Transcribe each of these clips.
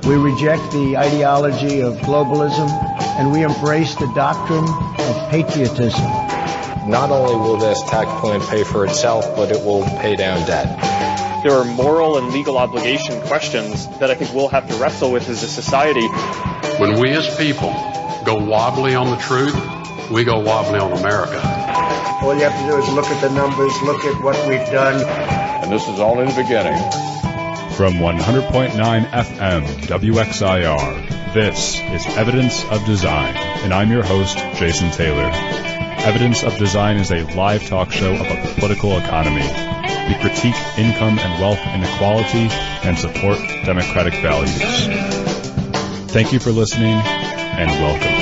We reject the ideology of globalism, and we embrace the doctrine of patriotism. Not only will this tax plan pay for itself, but it will pay down debt. There are moral and legal obligation questions that I think we'll have to wrestle with as a society. When we as people go wobbly on the truth, we go wobbly on America. All you have to do is look at the numbers, look at what we've done. And this is all in the beginning. From 100.9 FM WXIR, this is Evidence of Design, and I'm your host, Jason Taylor. Evidence of Design is a live talk show about the political economy. We critique income and wealth inequality and support democratic values. Thank you for listening, and welcome.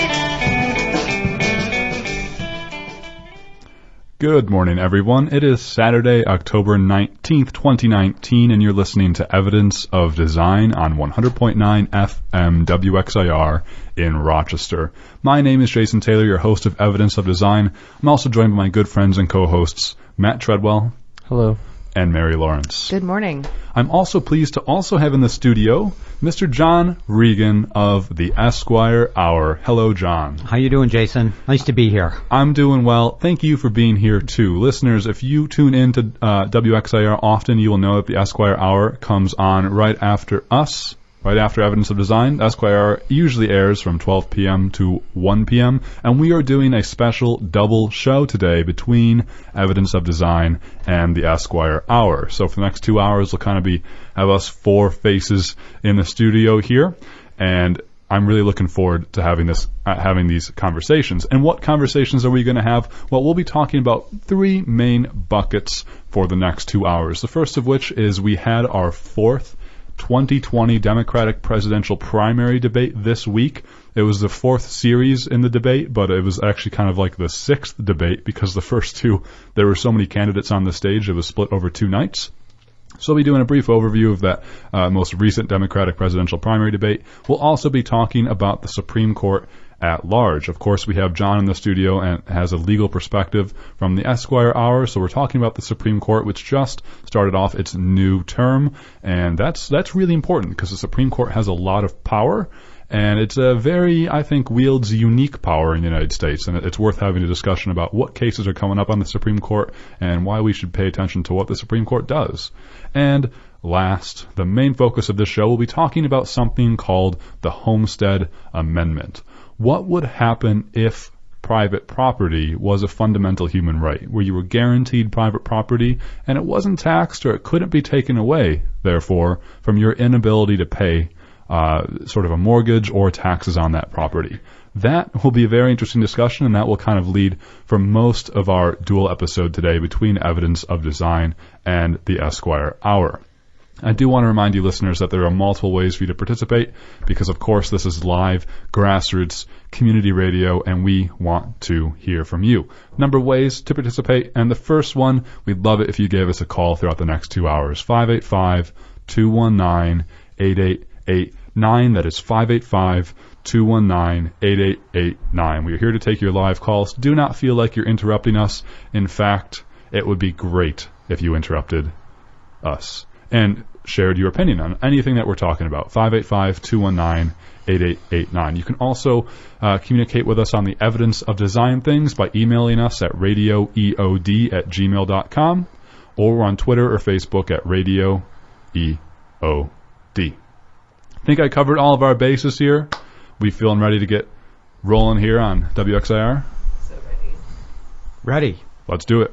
Good morning, everyone. It is Saturday, October 19th, 2019, and you're listening to Evidence of Design on 100.9 FM WXIR in Rochester. My name is Jason Taylor, your host of Evidence of Design. I'm also joined by my good friends and co-hosts, Matt Treadwell. Hello. And Mary Lawrence. Good morning. I'm also pleased to also have in the studio Mr. John Regan of the Esquire Hour. Hello, John. How you doing, Jason? Nice to be here. I'm doing well. Thank you for being here, too. Listeners, if you tune in to WXIR often, you will know that the Esquire Hour comes on right after us. Right after Evidence of Design. Esquire usually airs from 12 p.m. to 1 p.m. And we are doing a special double show today between Evidence of Design and the Esquire Hour. So for the next 2 hours, we'll kind of have us four faces in the studio here. And I'm really looking forward to having these conversations. And what conversations are we going to have? Well, we'll be talking about three main buckets for the next 2 hours. The first of which is we had our fourth 2020 Democratic presidential primary debate this week. It was the fourth series in the debate, but it was actually kind of like the sixth debate because the first two, there were so many candidates on the stage, it was split over 2 nights. So we'll be doing a brief overview of that most recent Democratic presidential primary debate. We'll also be talking about the Supreme Court at large. Of course, we have John in the studio and has a legal perspective from the Esquire Hour. So we're talking about the Supreme Court, which just started off its new term. And that's really important because the Supreme Court has a lot of power. And it's a very, I think, wields unique power in the United States. And it's worth having a discussion about what cases are coming up on the Supreme Court and why we should pay attention to what the Supreme Court does. And last, the main focus of this show will be talking about something called the Homestead Amendment. What would happen if private property was a fundamental human right, where you were guaranteed private property and it wasn't taxed or it couldn't be taken away, therefore, from your inability to pay sort of a mortgage or taxes on that property? That will be a very interesting discussion, and that will kind of lead for most of our dual episode today between Evidence of Design and the Esquire Hour. I do want to remind you, listeners, that there are multiple ways for you to participate because, of course, this is live, grassroots, community radio, and we want to hear from you. Number of ways to participate, and the first one, we'd love it if you gave us a call throughout the next 2 hours. 585-219-8889. That is 585-219-8889. We are here to take your live calls. Do not feel like you're interrupting us. In fact, it would be great if you interrupted us and shared your opinion on anything that we're talking about. 585-219-8889. You can also communicate with us on the Evidence of Design things by emailing us at radioeod@gmail.com, or we're on Twitter or Facebook at radioeod. I think I covered all of our bases here. We feeling ready to get rolling here on WXIR? So ready. Ready. Let's do it.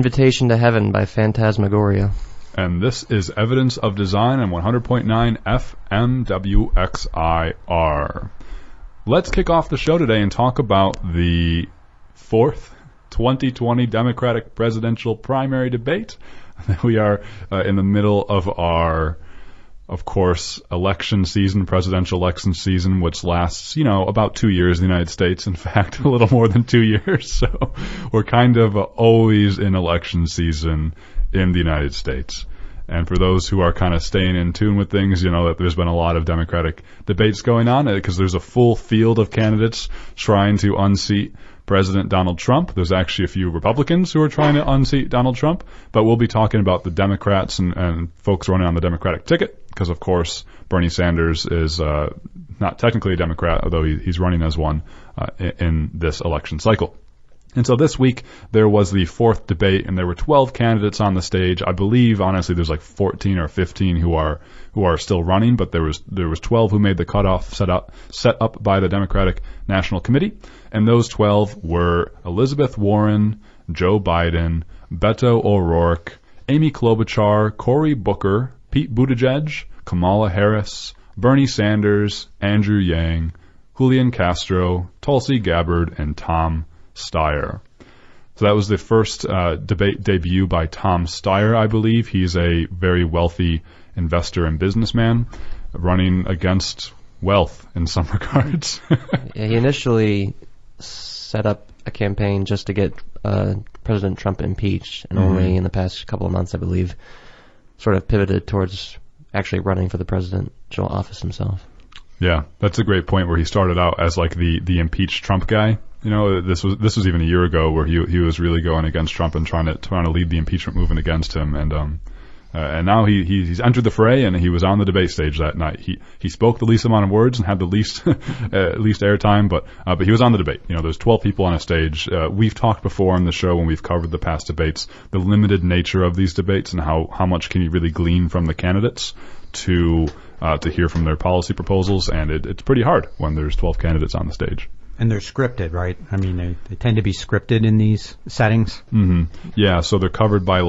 Invitation to Heaven by Phantasmagoria. And this is Evidence of Design on 100.9 FM WXIR. Let's kick off the show today and talk about the fourth 2020 Democratic presidential primary debate. We are in the middle of our, of course, election season, presidential election season, which lasts, about 2 years in the United States. In fact, a little more than 2 years. So we're kind of always in election season in the United States. And for those who are kind of staying in tune with things, that there's been a lot of Democratic debates going on because there's a full field of candidates trying to unseat President Donald Trump. There's actually a few Republicans who are trying to unseat Donald Trump, but we'll be talking about the Democrats and folks running on the Democratic ticket because, of course, Bernie Sanders is not technically a Democrat, although he's running as one in this election cycle. And so this week there was the fourth debate, and there were 12 candidates on the stage. I believe, honestly, there's like 14 or 15 who are still running, but there was 12 who made the cutoff set up by the Democratic National Committee, and those 12 were Elizabeth Warren, Joe Biden, Beto O'Rourke, Amy Klobuchar, Cory Booker, Pete Buttigieg, Kamala Harris, Bernie Sanders, Andrew Yang, Julian Castro, Tulsi Gabbard, and Tom Steyer. So that was the first debate debut by Tom Steyer, I believe. He's a very wealthy investor and businessman running against wealth in some regards. Yeah, he initially set up a campaign just to get President Trump impeached, and only in the past couple of months, I believe, sort of pivoted towards actually running for the presidential office himself. Yeah, that's a great point where he started out as like the impeached Trump guy. This was even a year ago where he was really going against Trump and trying to lead the impeachment movement against him, and now he's entered the fray, and he was on the debate stage that night. He spoke the least amount of words and had the least least airtime, but he was on the debate. There's 12 people on a stage. We've talked before on the show when we've covered the past debates, the limited nature of these debates and how much can you really glean from the candidates to hear from their policy proposals, and it's pretty hard when there's 12 candidates on the stage. And they're scripted, right? I mean, they tend to be scripted in these settings. Mm-hmm. Yeah, so they're covered by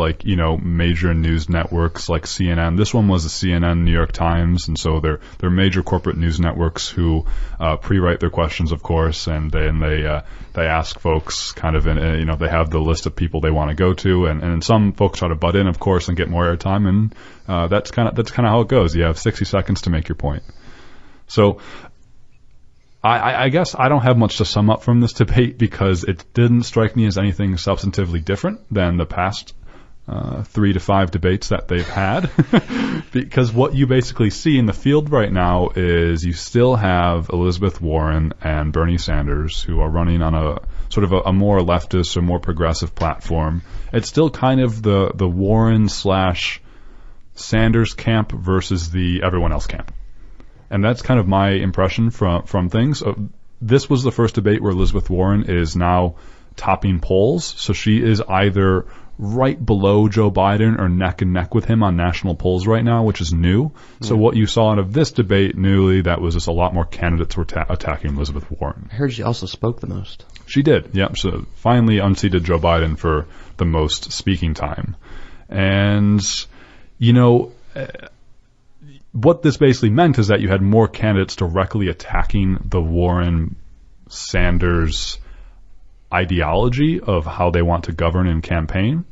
major news networks like CNN. This one was the CNN, New York Times, and so they're major corporate news networks who pre-write their questions, of course, and then they ask folks kind of they have the list of people they want to go to, and some folks try to butt in, of course, and get more airtime, and that's kind of how it goes. You have 60 seconds to make your point. So I guess I don't have much to sum up from this debate because it didn't strike me as anything substantively different than the past 3 to 5 debates that they've had. Because what you basically see in the field right now is you still have Elizabeth Warren and Bernie Sanders who are running on a sort of a more leftist or more progressive platform. It's still kind of the Warren / Sanders camp versus the everyone else camp. And that's kind of my impression from things. This was the first debate where Elizabeth Warren is now topping polls. So she is either right below Joe Biden or neck and neck with him on national polls right now, which is new. Mm-hmm. So what you saw out of this debate newly, that was just a lot more candidates were attacking Elizabeth Warren. I heard she also spoke the most. She did, yep. So finally unseated Joe Biden for the most speaking time. And, what this basically meant is that you had more candidates directly attacking the Warren-Sanders ideology of how they want to govern and campaign.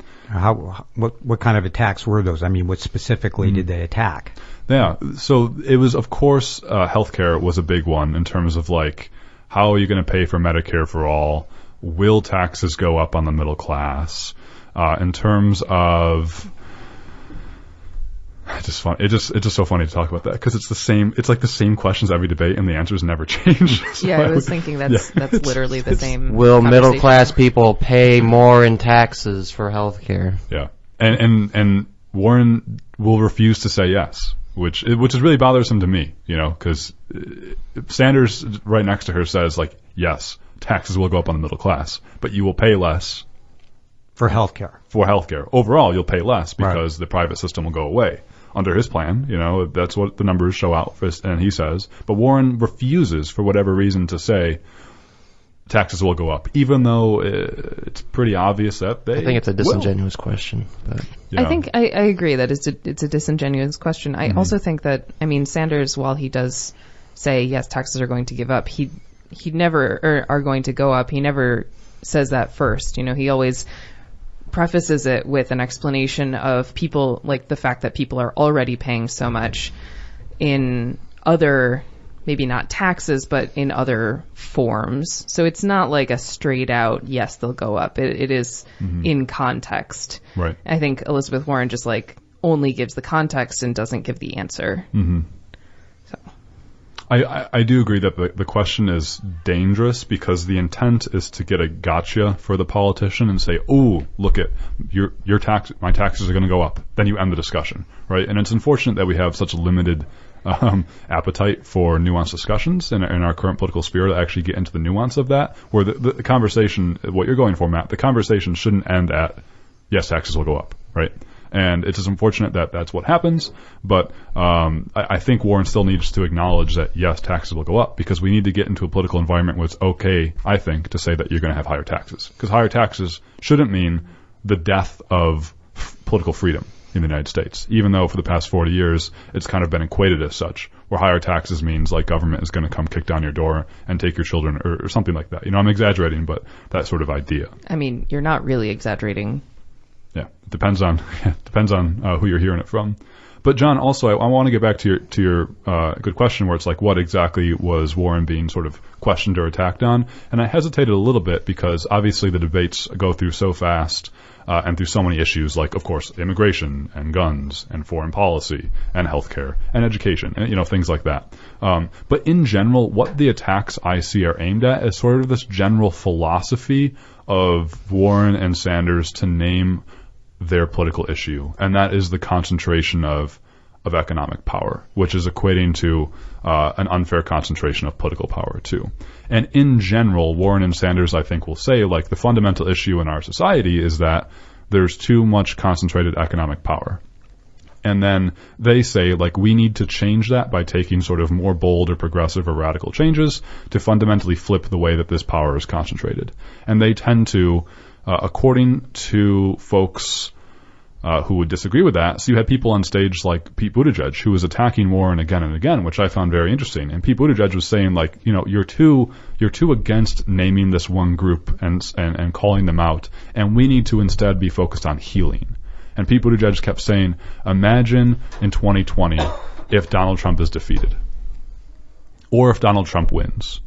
What kind of attacks were those? I mean, what specifically did they attack? Yeah, so it was, of course, healthcare was a big one in terms of how are you going to pay for Medicare for all? Will taxes go up on the middle class? In terms of It's just so funny to talk about that because it's like the same questions every debate and the answers never change. So yeah, I was thinking that's literally the same. Will middle class people pay more in taxes for health care? Yeah. And Warren will refuse to say yes, which is really bothersome to me, because Sanders right next to her says yes, taxes will go up on the middle class, but you will pay less for healthcare. For healthcare. Overall, you'll pay less because the private system will go away. Under his plan, that's what the numbers show out, and he says. But Warren refuses, for whatever reason, to say taxes will go up, even though it's pretty obvious that they I think it's a disingenuous will. question. But. I think I agree that it's a disingenuous question. I also think that, I mean, Sanders, while he does say, yes, taxes are going to give up, he never are going to go up. He never says that first. You know, he always prefaces it with an explanation of people, like the fact that people are already paying so much in other, maybe not taxes, but in other forms. So it's not like a straight out, yes, they'll go up. It is in context. Right. I think Elizabeth Warren just like only gives the context and doesn't give the answer. So I do agree that the question is dangerous because the intent is to get a gotcha for the politician and say, "Oh, look at my taxes are going to go up." Then you end the discussion, right? And it's unfortunate that we have such limited appetite for nuanced discussions in our current political sphere to actually get into the nuance of that. Where the conversation, what you're going for, Matt, the conversation shouldn't end at yes, taxes will go up, right? And it's just unfortunate that that's what happens. But I think Warren still needs to acknowledge that, yes, taxes will go up because we need to get into a political environment where it's okay, I think, to say that you're going to have higher taxes. Because higher taxes shouldn't mean the death of political freedom in the United States, even though for the past 40 years it's kind of been equated as such, where higher taxes means like government is going to come kick down your door and take your children or something like that. You know, I'm exaggerating, but that sort of idea. I mean, you're not really exaggerating. Yeah, it depends on who you're hearing it from. But John, also, I want to get back to your good question where it's like, what exactly was Warren being sort of questioned or attacked on? And I hesitated a little bit because obviously the debates go through so fast and through so many issues, like, of course, immigration and guns and foreign policy and healthcare and education and, you know, things like that. But in general, what the attacks I see are aimed at is sort of this general philosophy of Warren and Sanders to name their political issue, and that is the concentration of economic power, which is equating to an unfair concentration of political power too. And in general, Warren and Sanders, I think, will say, like, the fundamental issue in our society is that there's too much concentrated economic power. And then they say, like, we need to change that by taking sort of more bold or progressive or radical changes to fundamentally flip the way that this power is concentrated. And they tend to, according to folks who would disagree with that, so you had people on stage like Pete Buttigieg, who was attacking Warren again and again, which I found very interesting. And Pete Buttigieg was saying, like, you know, you're too against naming this one group and calling them out, and we need to instead be focused on healing. And Pete Buttigieg kept saying, imagine in 2020 if Donald Trump is defeated, or if Donald Trump wins.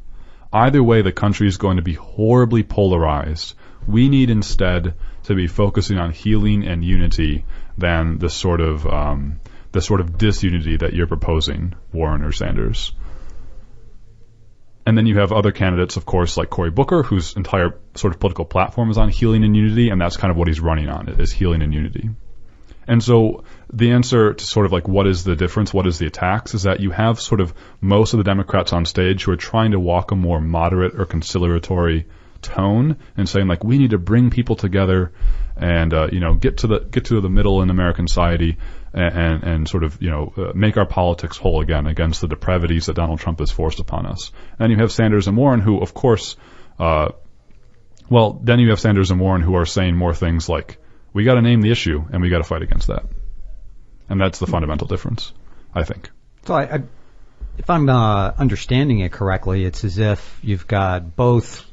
Either way, the country is going to be horribly polarized. We need instead to be focusing on healing and unity than the sort of disunity that you're proposing, Warren or Sanders. And then you have other candidates, of course, like Cory Booker, whose entire sort of political platform is on healing and unity, and that's kind of what he's running on, is healing and unity. And so the answer to sort of like what is the difference, what is the attacks, is that you have sort of most of the Democrats on stage who are trying to walk a more moderate or conciliatory tone and saying, like, we need to bring people together and get to the middle in American society and sort of make our politics whole again against the depravities that Donald Trump has forced upon us. And you have Sanders and Warren who, of course, then you have Sanders and Warren who are saying more things like, we got to name the issue and we got to fight against that. And that's the fundamental difference, I think. So if I'm understanding it correctly, it's as if you've got both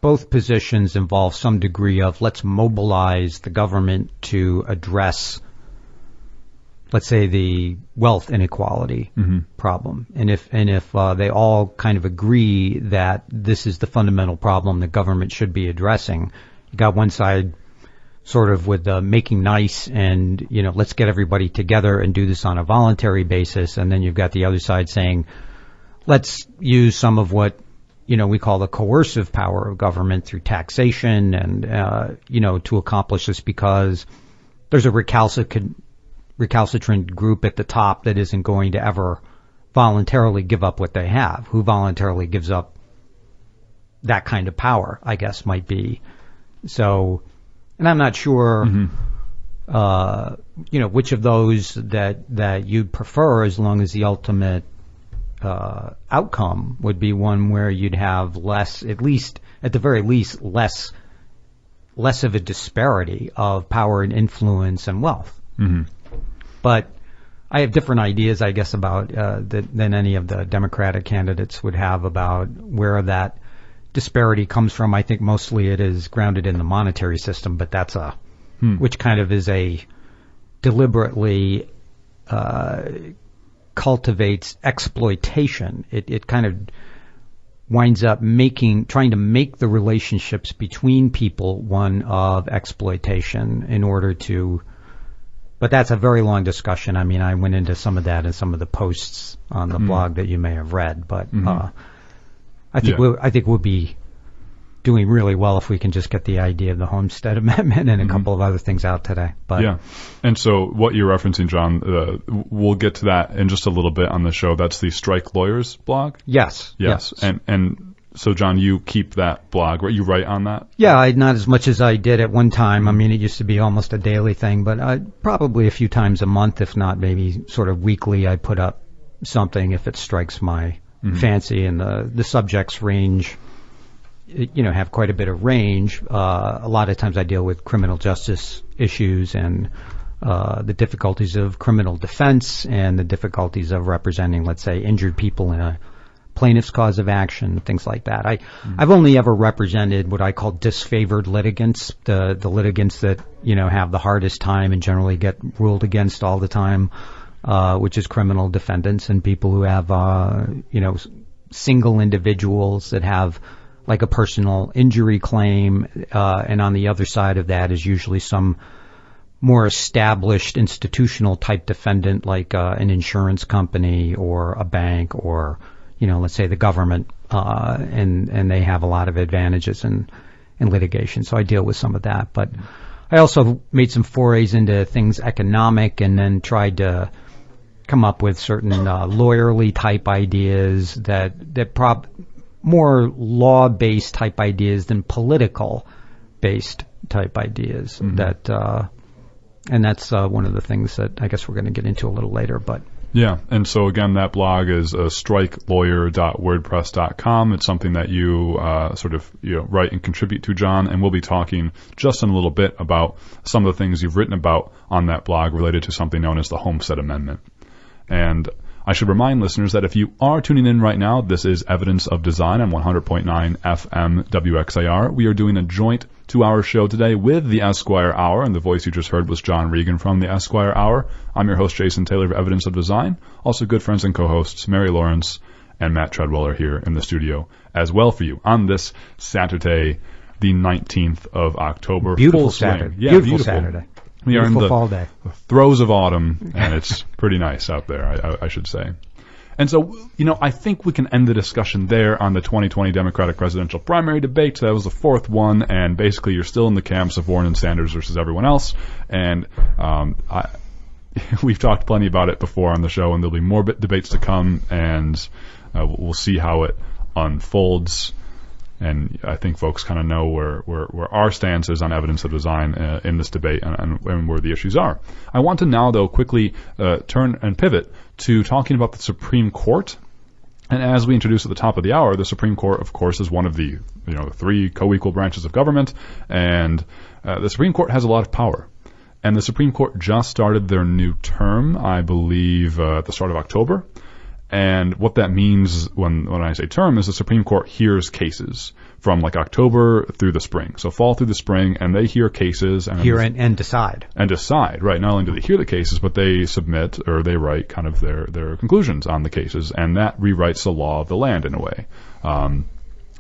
positions involve some degree of, let's mobilize the government to address, let's say, the wealth inequality problem. And if they all kind of agree that this is the fundamental problem the government should be addressing, you got one side sort of with making nice and, let's get everybody together and do this on a voluntary basis. And then you've got the other side saying, let's use some of what we call the coercive power of government through taxation and, to accomplish this, because there's a recalcitrant group at the top that isn't going to ever voluntarily give up what they have. Who voluntarily gives up that kind of power, I guess, might be. So, and I'm not sure, which of those that you'd prefer, as long as the ultimate outcome would be one where you'd have less, at least at the very least, less of a disparity of power and influence and wealth. Mm-hmm. But I have different ideas, I guess, about than any of the Democratic candidates would have about where that disparity comes from. I think mostly it is grounded in the monetary system, but that's which kind of is a deliberately cultivates exploitation. It kind of winds up trying to make the relationships between people one of exploitation in order to. But that's a very long discussion. I mean, I went into some of that in some of the posts on the blog that you may have read. But I think we'll be doing really well if we can just get the idea of the Homestead Amendment and a couple of other things out today. But yeah. And so what you're referencing, John, we'll get to that in just a little bit on the show. That's the Strike Lawyers blog? Yes. And so, John, you keep that blog, right? You write on that? Yeah, not as much as I did at one time. I mean, it used to be almost a daily thing, but probably a few times a month, if not maybe sort of weekly, I put up something if it strikes my fancy. And the subjects range, have quite a bit of range. A lot of times I deal with criminal justice issues and the difficulties of criminal defense and the difficulties of representing, let's say, injured people in a plaintiff's cause of action, things like that. I've only ever represented what I call disfavored litigants, the litigants that, have the hardest time and generally get ruled against all the time, which is criminal defendants and people who have, single individuals that have like a personal injury claim. And on the other side of that is usually some more established institutional type defendant like an insurance company or a bank or let's say the government, and they have a lot of advantages in litigation. So I deal with some of that. But I also made some forays into things economic and then tried to come up with certain lawyerly type ideas that more law-based type ideas than political-based type ideas. And that's one of the things that I guess we're going to get into a little later. But yeah, and so again, that blog is strikelawyer.wordpress.com. It's something that you write and contribute to, John, and we'll be talking just in a little bit about some of the things you've written about on that blog related to something known as the Homestead Amendment. And I should remind listeners that if you are tuning in right now, this is Evidence of Design on 100.9 FM WXIR. We are doing a joint 2-hour show today with the Esquire Hour, and the voice you just heard was John Regan from the Esquire Hour. I'm your host, Jason Taylor of Evidence of Design. Also good friends and co-hosts Mary Lawrence and Matt Treadwell are here in the studio as well for you on this Saturday, the 19th of October. Beautiful Saturday. Yeah, beautiful Saturday. We are in the fall day. throes of autumn, and it's pretty nice out there, I should say. And so, I think we can end the discussion there on the 2020 Democratic presidential primary debate. That was the fourth one, and basically you're still in the camps of Warren and Sanders versus everyone else. And we've talked plenty about it before on the show, and there'll be more debates to come, and we'll see how it unfolds. And I think folks kind of know where our stance is on evidence of design in this debate and where the issues are. I want to now, though, quickly turn and pivot to talking about the Supreme Court. And as we introduced at the top of the hour, the Supreme Court, of course, is one of the three co-equal branches of government. And the Supreme Court has a lot of power. And the Supreme Court just started their new term, I believe, at the start of October. And what that means when I say term is the Supreme Court hears cases from like October through the spring. So fall through the spring, and they hear cases. And decide. And decide, right. Not only do they hear the cases, but they submit or they write kind of their conclusions on the cases. And that rewrites the law of the land in a way.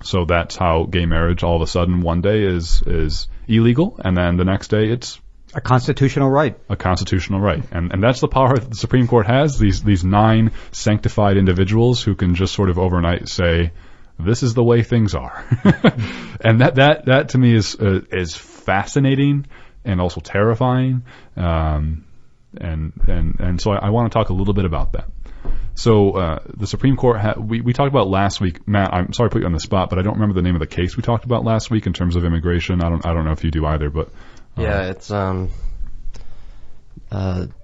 So that's how gay marriage all of a sudden one day is illegal, and then the next day it's a constitutional right. A constitutional right. And that's the power that the Supreme Court has, these 9 sanctified individuals who can just sort of overnight say, this is the way things are. And that to me is fascinating and also terrifying. And so I want to talk a little bit about that. So the Supreme Court, we talked about last week, Matt, I'm sorry to put you on the spot, but I don't remember the name of the case we talked about last week in terms of immigration. I don't know if you do either, but... Yeah, it's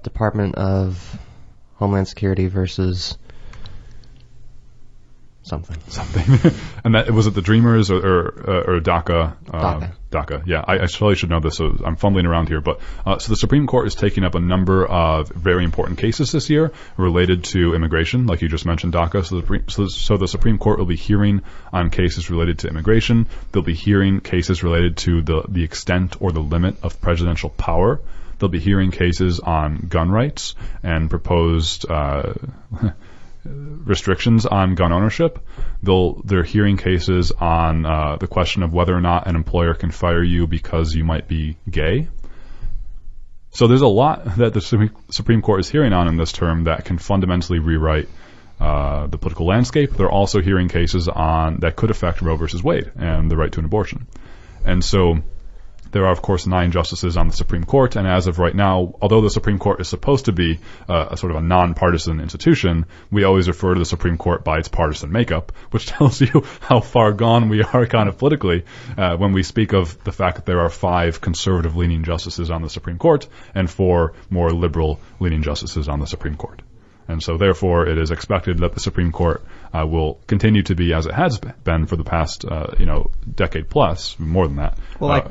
Department of Homeland Security versus something. And that was it the Dreamers or DACA? DACA. DACA. Yeah, I probably should know this. So I'm fumbling around here, but so the Supreme Court is taking up a number of very important cases this year related to immigration, like you just mentioned, DACA. So the Supreme Court will be hearing on cases related to immigration. They'll be hearing cases related to the extent or the limit of presidential power. They'll be hearing cases on gun rights and proposed restrictions on gun ownership. They're hearing cases on the question of whether or not an employer can fire you because you might be gay. So there's a lot that the Supreme Court is hearing on in this term that can fundamentally rewrite the political landscape. They're also hearing cases that could affect Roe versus Wade and the right to an abortion. And so there are, of course, 9 justices on the Supreme Court, and as of right now, although the Supreme Court is supposed to be a sort of a nonpartisan institution, we always refer to the Supreme Court by its partisan makeup, which tells you how far gone we are kind of politically when we speak of the fact that there are 5 conservative-leaning justices on the Supreme Court and 4 more liberal-leaning justices on the Supreme Court. And so, therefore, it is expected that the Supreme Court will continue to be, as it has been for the past, decade plus, more than that,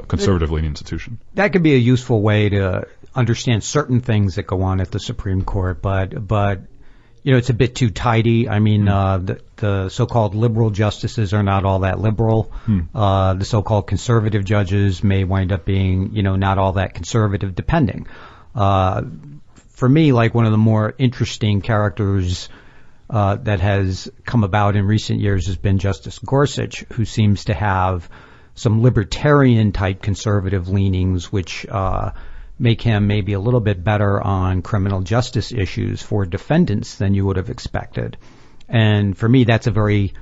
conservative-leaning institution. That could be a useful way to understand certain things that go on at the Supreme Court, but it's a bit too tidy. I mean, the so-called liberal justices are not all that liberal. The so-called conservative judges may wind up being, not all that conservative, depending. For me, like one of the more interesting characters that has come about in recent years has been Justice Gorsuch, who seems to have some libertarian-type conservative leanings, which make him maybe a little bit better on criminal justice issues for defendants than you would have expected. And for me, that's a very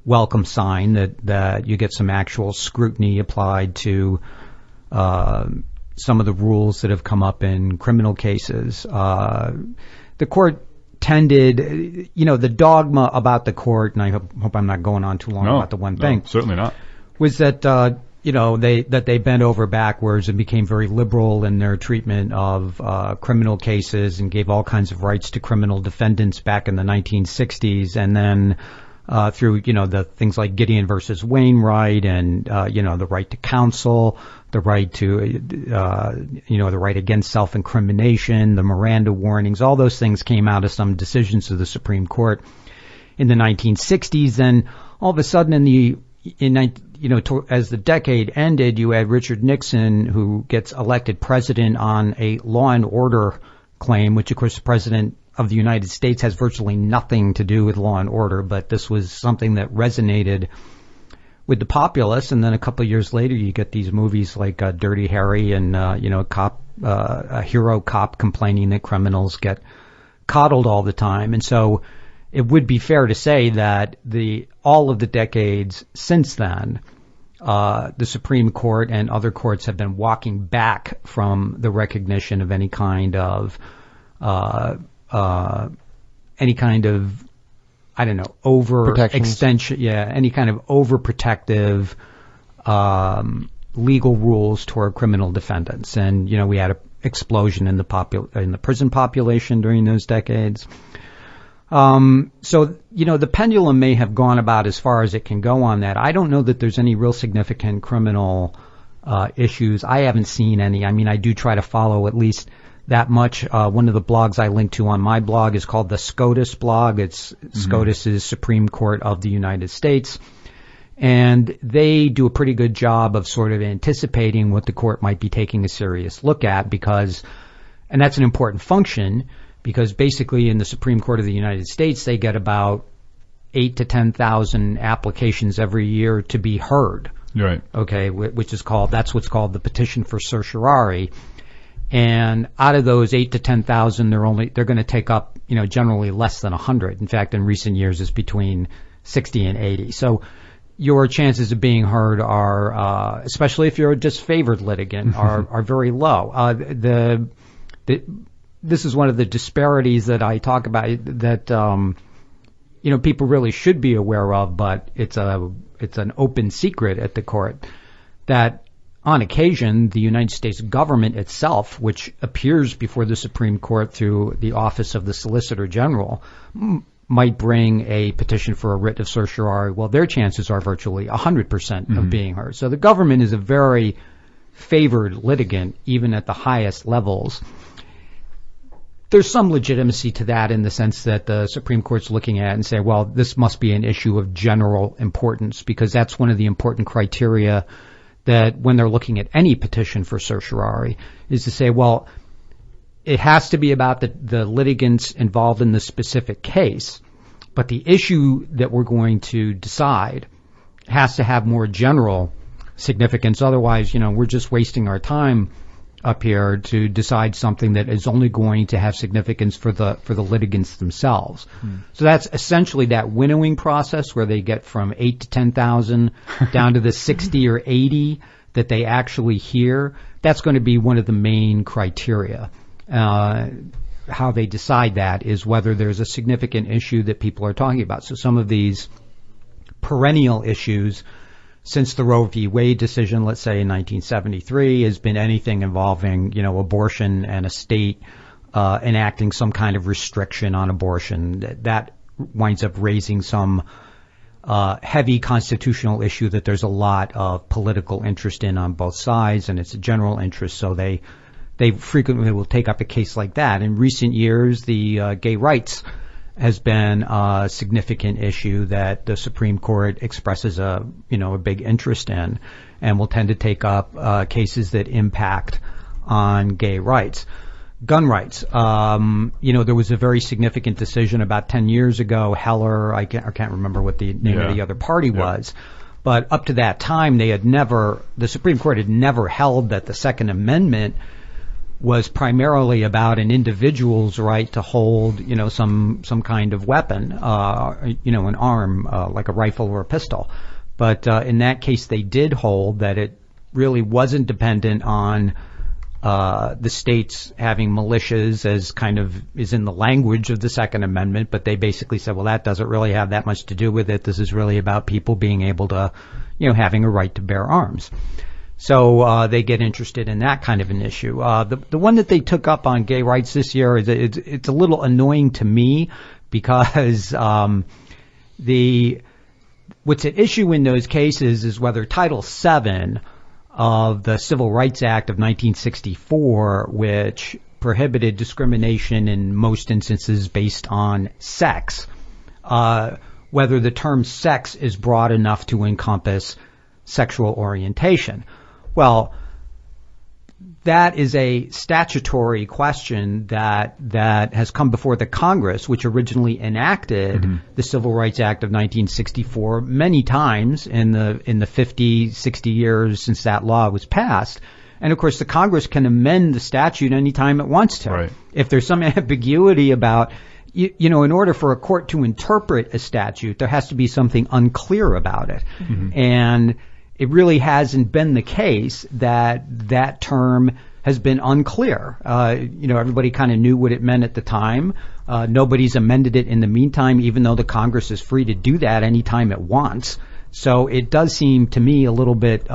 welcome sign that you get some actual scrutiny applied to some of the rules that have come up in criminal cases. The court tended, the dogma about the court, and I hope I'm not going on too long about the one thing. No, certainly not. Was that, they bent over backwards and became very liberal in their treatment of criminal cases and gave all kinds of rights to criminal defendants back in the 1960s. And then through, the things like Gideon versus Wainwright and, the right to counsel, the right to, the right against self-incrimination, the Miranda warnings, all those things came out of some decisions of the Supreme Court in the 1960s. And all of a sudden as the decade ended, you had Richard Nixon, who gets elected president on a law and order claim, which of course the president of the United States has virtually nothing to do with law and order, but this was something that resonated with the populace. And then a couple of years later, you get these movies like Dirty Harry and, a hero cop complaining that criminals get coddled all the time. And so it would be fair to say that all of the decades since then, the Supreme Court and other courts have been walking back from the recognition of any kind of overextension, any kind of overprotective legal rules toward criminal defendants. And we had an explosion in the prison population during those decades. So the pendulum may have gone about as far as it can go on that. I don't know that there's any real significant criminal issues. I haven't seen any. I mean, I do try to follow at least that much. One of the blogs I link to on my blog is called the SCOTUS blog. It's SCOTUS's Supreme Court of the United States. And they do a pretty good job of sort of anticipating what the court might be taking a serious look at and that's an important function because basically in the Supreme Court of the United States, they get about 8,000 to 10,000 applications every year to be heard. Right. Okay. That's what's called the petition for certiorari. And out of those 8,000 to 10,000, they're going to take up, generally less than 100. In fact, in recent years, it's between 60 and 80. So your chances of being heard are, especially if you're a disfavored litigant, are very low. This is one of the disparities that I talk about that, people really should be aware of, but it's an open secret at the court that on occasion, the United States government itself, which appears before the Supreme Court through the Office of the Solicitor General, might bring a petition for a writ of certiorari, well, their chances are virtually 100% of being heard. So the government is a very favored litigant, even at the highest levels. There's some legitimacy to that in the sense that the Supreme Court's looking at it and say, well, this must be an issue of general importance, because that's one of the important criteria that when they're looking at any petition for certiorari is to say, well, it has to be about the litigants involved in the specific case, but the issue that we're going to decide has to have more general significance. Otherwise, we're just wasting our time up here to decide something that is only going to have significance for the litigants themselves. So that's essentially that winnowing process where they get from 8 to 10,000 down to the 60 or 80 that they actually hear. That's going to be one of the main criteria. How they decide that is whether there's a significant issue that people are talking about. So some of these perennial issues since the Roe v. Wade decision, let's say in 1973, has been anything involving, abortion and a state enacting some kind of restriction on abortion. That winds up raising some heavy constitutional issue that there's a lot of political interest in on both sides, and it's a general interest, so they frequently will take up a case like that. In recent years, the gay rights has been a significant issue that the Supreme Court expresses a big interest in, and will tend to take up cases that impact on gay rights. Gun rights. There was a very significant decision about 10 years ago. Heller, I can't remember what the name of the other party was, but up to that time, the Supreme Court had never held that the Second Amendment was primarily about an individual's right to hold, some kind of weapon, an arm, like a rifle or a pistol. But in that case, they did hold that it really wasn't dependent on the states having militias, as kind of is in the language of the Second Amendment. But they basically said, well, that doesn't really have that much to do with it. This is really about people being able to, having a right to bear arms. So they get interested in that kind of an issue. The one that they took up on gay rights this year it's a little annoying to me, because what's at issue in those cases is whether Title VII of the Civil Rights Act of 1964, which prohibited discrimination in most instances based on sex, whether the term sex is broad enough to encompass sexual orientation. Well, that is a statutory question that has come before the Congress, which originally enacted the Civil Rights Act of 1964 many times in the 50, 60 years since that law was passed. And of course, the Congress can amend the statute anytime it wants to. Right. If there's some ambiguity about, in order for a court to interpret a statute, there has to be something unclear about it. And it really hasn't been the case that term has been unclear. Everybody kind of knew what it meant at the time. Nobody's amended it in the meantime, even though the Congress is free to do that anytime it wants. So it does seem to me a little bit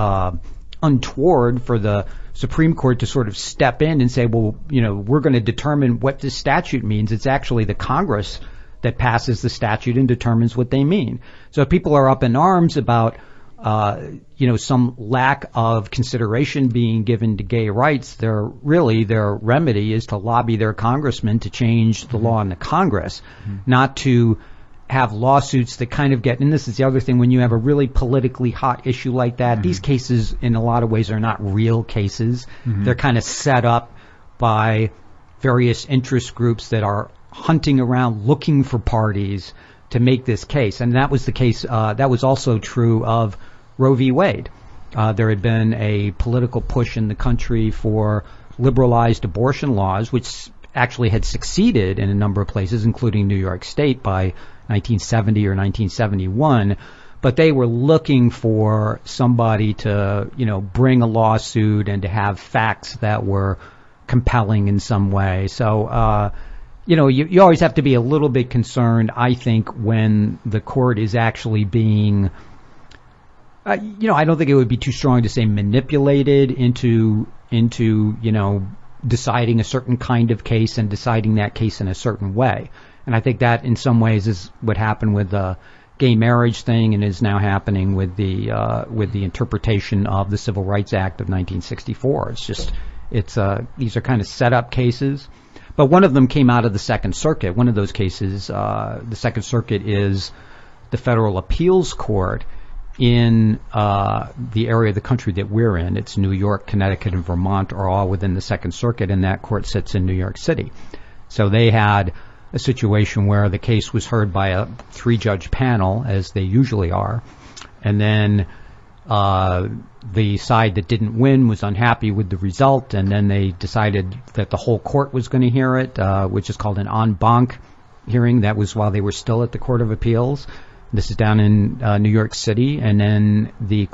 untoward for the Supreme Court to sort of step in and say, well, we're going to determine what this statute means. It's actually the Congress that passes the statute and determines what they mean. So if people are up in arms about some lack of consideration being given to gay rights, their remedy is to lobby their congressman to change the law in the Congress, not to have lawsuits that kind of get, and this is the other thing, when you have a really politically hot issue like that, these cases in a lot of ways are not real cases. They're kind of set up by various interest groups that are hunting around looking for parties to make this case. And that was the case, that was also true of Roe v. Wade. There had been a political push in the country for liberalized abortion laws, which actually had succeeded in a number of places, including New York State by 1970 or 1971. But they were looking for somebody to, bring a lawsuit and to have facts that were compelling in some way. So, you always have to be a little bit concerned, I think, when the court is actually being, I don't think it would be too strong to say manipulated into deciding a certain kind of case and deciding that case in a certain way. And I think that in some ways is what happened with the gay marriage thing and is now happening with the interpretation of the Civil Rights Act of 1964. These are kind of set up cases. But one of them came out of the Second Circuit. One of those cases, the Second Circuit is the Federal Appeals Court in the area of the country that we're in. It's New York, Connecticut, and Vermont are all within the Second Circuit, and that court sits in New York City. So they had a situation where the case was heard by a 3-judge panel, as they usually are, and then the side that didn't win was unhappy with the result, and then they decided that the whole court was going to hear it, which is called an en banc hearing. That was while they were still at the Court of Appeals. This is down in New York City, and then the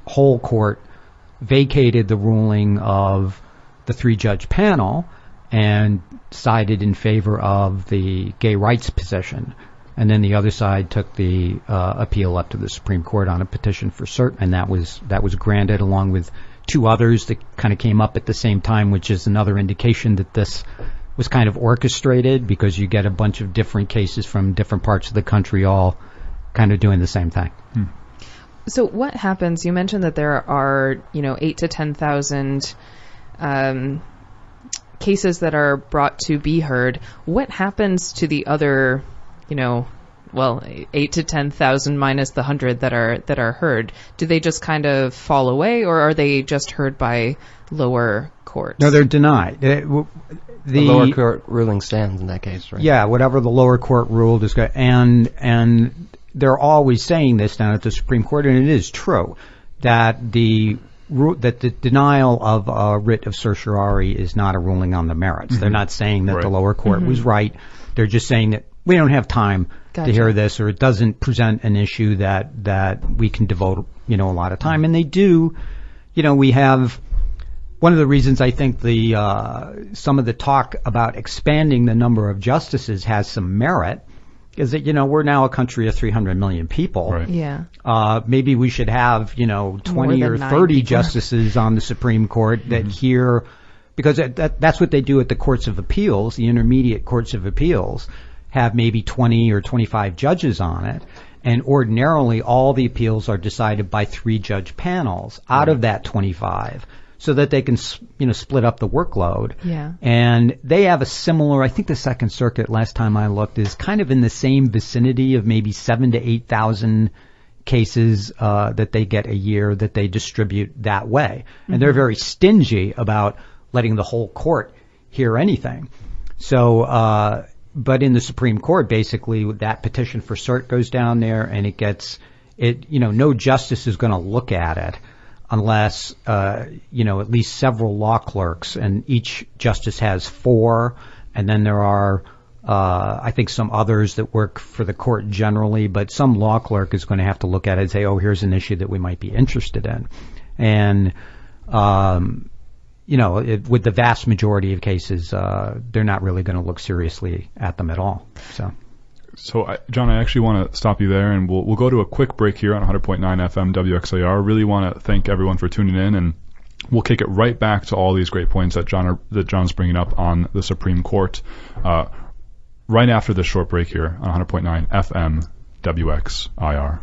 whole court vacated the ruling of the 3-judge panel and sided in favor of the gay rights position. And then the other side took the appeal up to the Supreme Court on a petition for cert, and that was granted, along with 2 others that kind of came up at the same time, which is another indication that this was kind of orchestrated, because you get a bunch of different cases from different parts of the country all kind of doing the same thing. So what happens? You mentioned that there are 8,000 to 10,000 cases that are brought to be heard. What happens to the other 8 to 10,000 minus the 100 that are heard? Do they just kind of fall away, or are they just heard by lower courts? No, they're denied. The lower court ruling stands in that case, right? Yeah, whatever the lower court ruled is good. And they're always saying this down at the Supreme Court, and it is true that the denial of a writ of certiorari is not a ruling on the merits. They're not saying that the lower court was right. They're just saying that we don't have time to hear this, or it doesn't present an issue that we can devote a lot of time. And they do. We have one of the reasons I think some of the talk about expanding the number of justices has some merit is that we're now a country of 300 million people. Right. Yeah. Maybe we should have 20 or 30 justices on the Supreme Court that hear, because that's what they do at the courts of appeals. The intermediate courts of appeals have maybe 20 or 25 judges on it, and ordinarily all the appeals are decided by 3-judge panels out of that 25, so that they can split up the workload. Yeah. And they have a similar, I think the Second Circuit, last time I looked, is kind of in the same vicinity of maybe 7,000 to 8,000 cases that they get a year that they distribute that way. And they're very stingy about letting the whole court hear anything. So, but in the Supreme Court, basically, that petition for cert goes down there, and no justice is going to look at it unless, at least several law clerks, and each justice has 4, and then there are, I think, some others that work for the court generally, but some law clerk is going to have to look at it and say, oh, here's an issue that we might be interested in. And, with the vast majority of cases, they're not really going to look seriously at them at all. So, John, I actually want to stop you there, and we'll go to a quick break here on 100.9 FM WXIR. Really want to thank everyone for tuning in, and we'll kick it right back to all these great points that John's bringing up on the Supreme Court right after this short break here on 100.9 FM WXIR.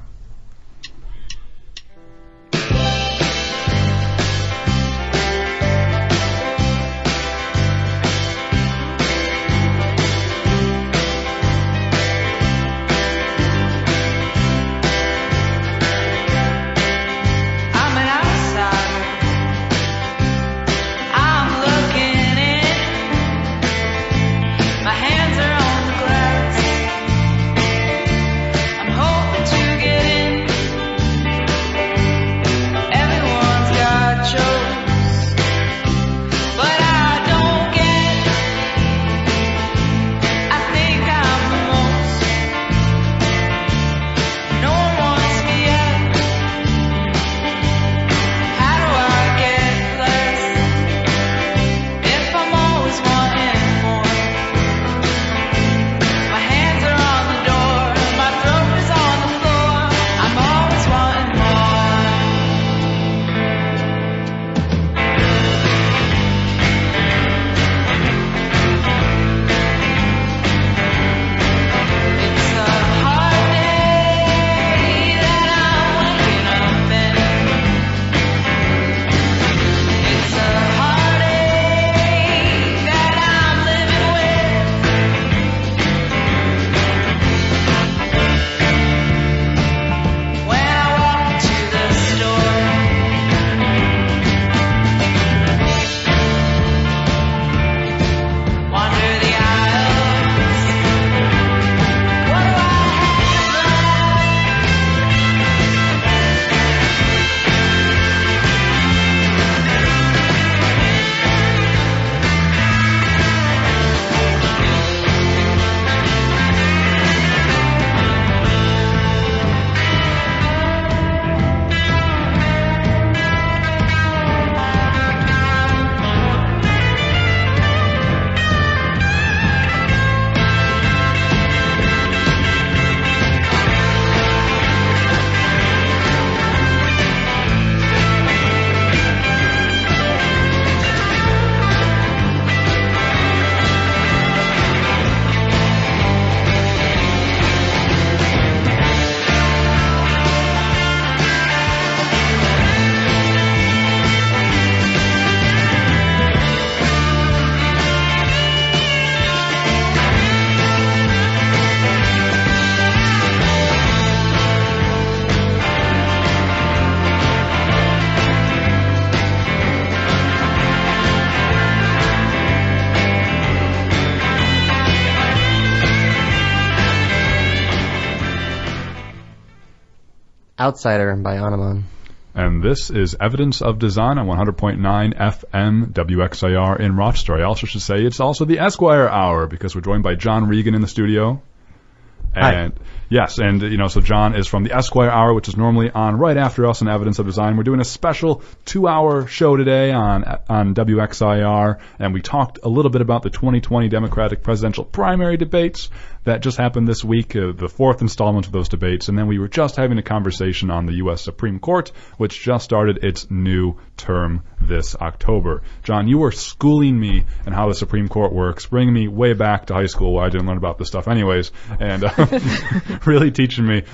My hands are on the glass. I'm hoping to get Outsider by Anemone. And this is Evidence of Design on 100.9 FM WXIR in Rochester. I also should say it's also the Esquire Hour because we're joined by John Regan in the studio. And Hi. Yes, and so John is from the Esquire Hour, which is normally on right after us in Evidence of Design. We're doing a special 2-hour show today on WXIR, and we talked a little bit about the 2020 Democratic presidential primary debates that just happened this week, the fourth installment of those debates, and then we were just having a conversation on the U.S. Supreme Court, which just started its new term this October. John, you were schooling me in how the Supreme Court works, bringing me way back to high school where I didn't learn about this stuff anyways, and really teaching me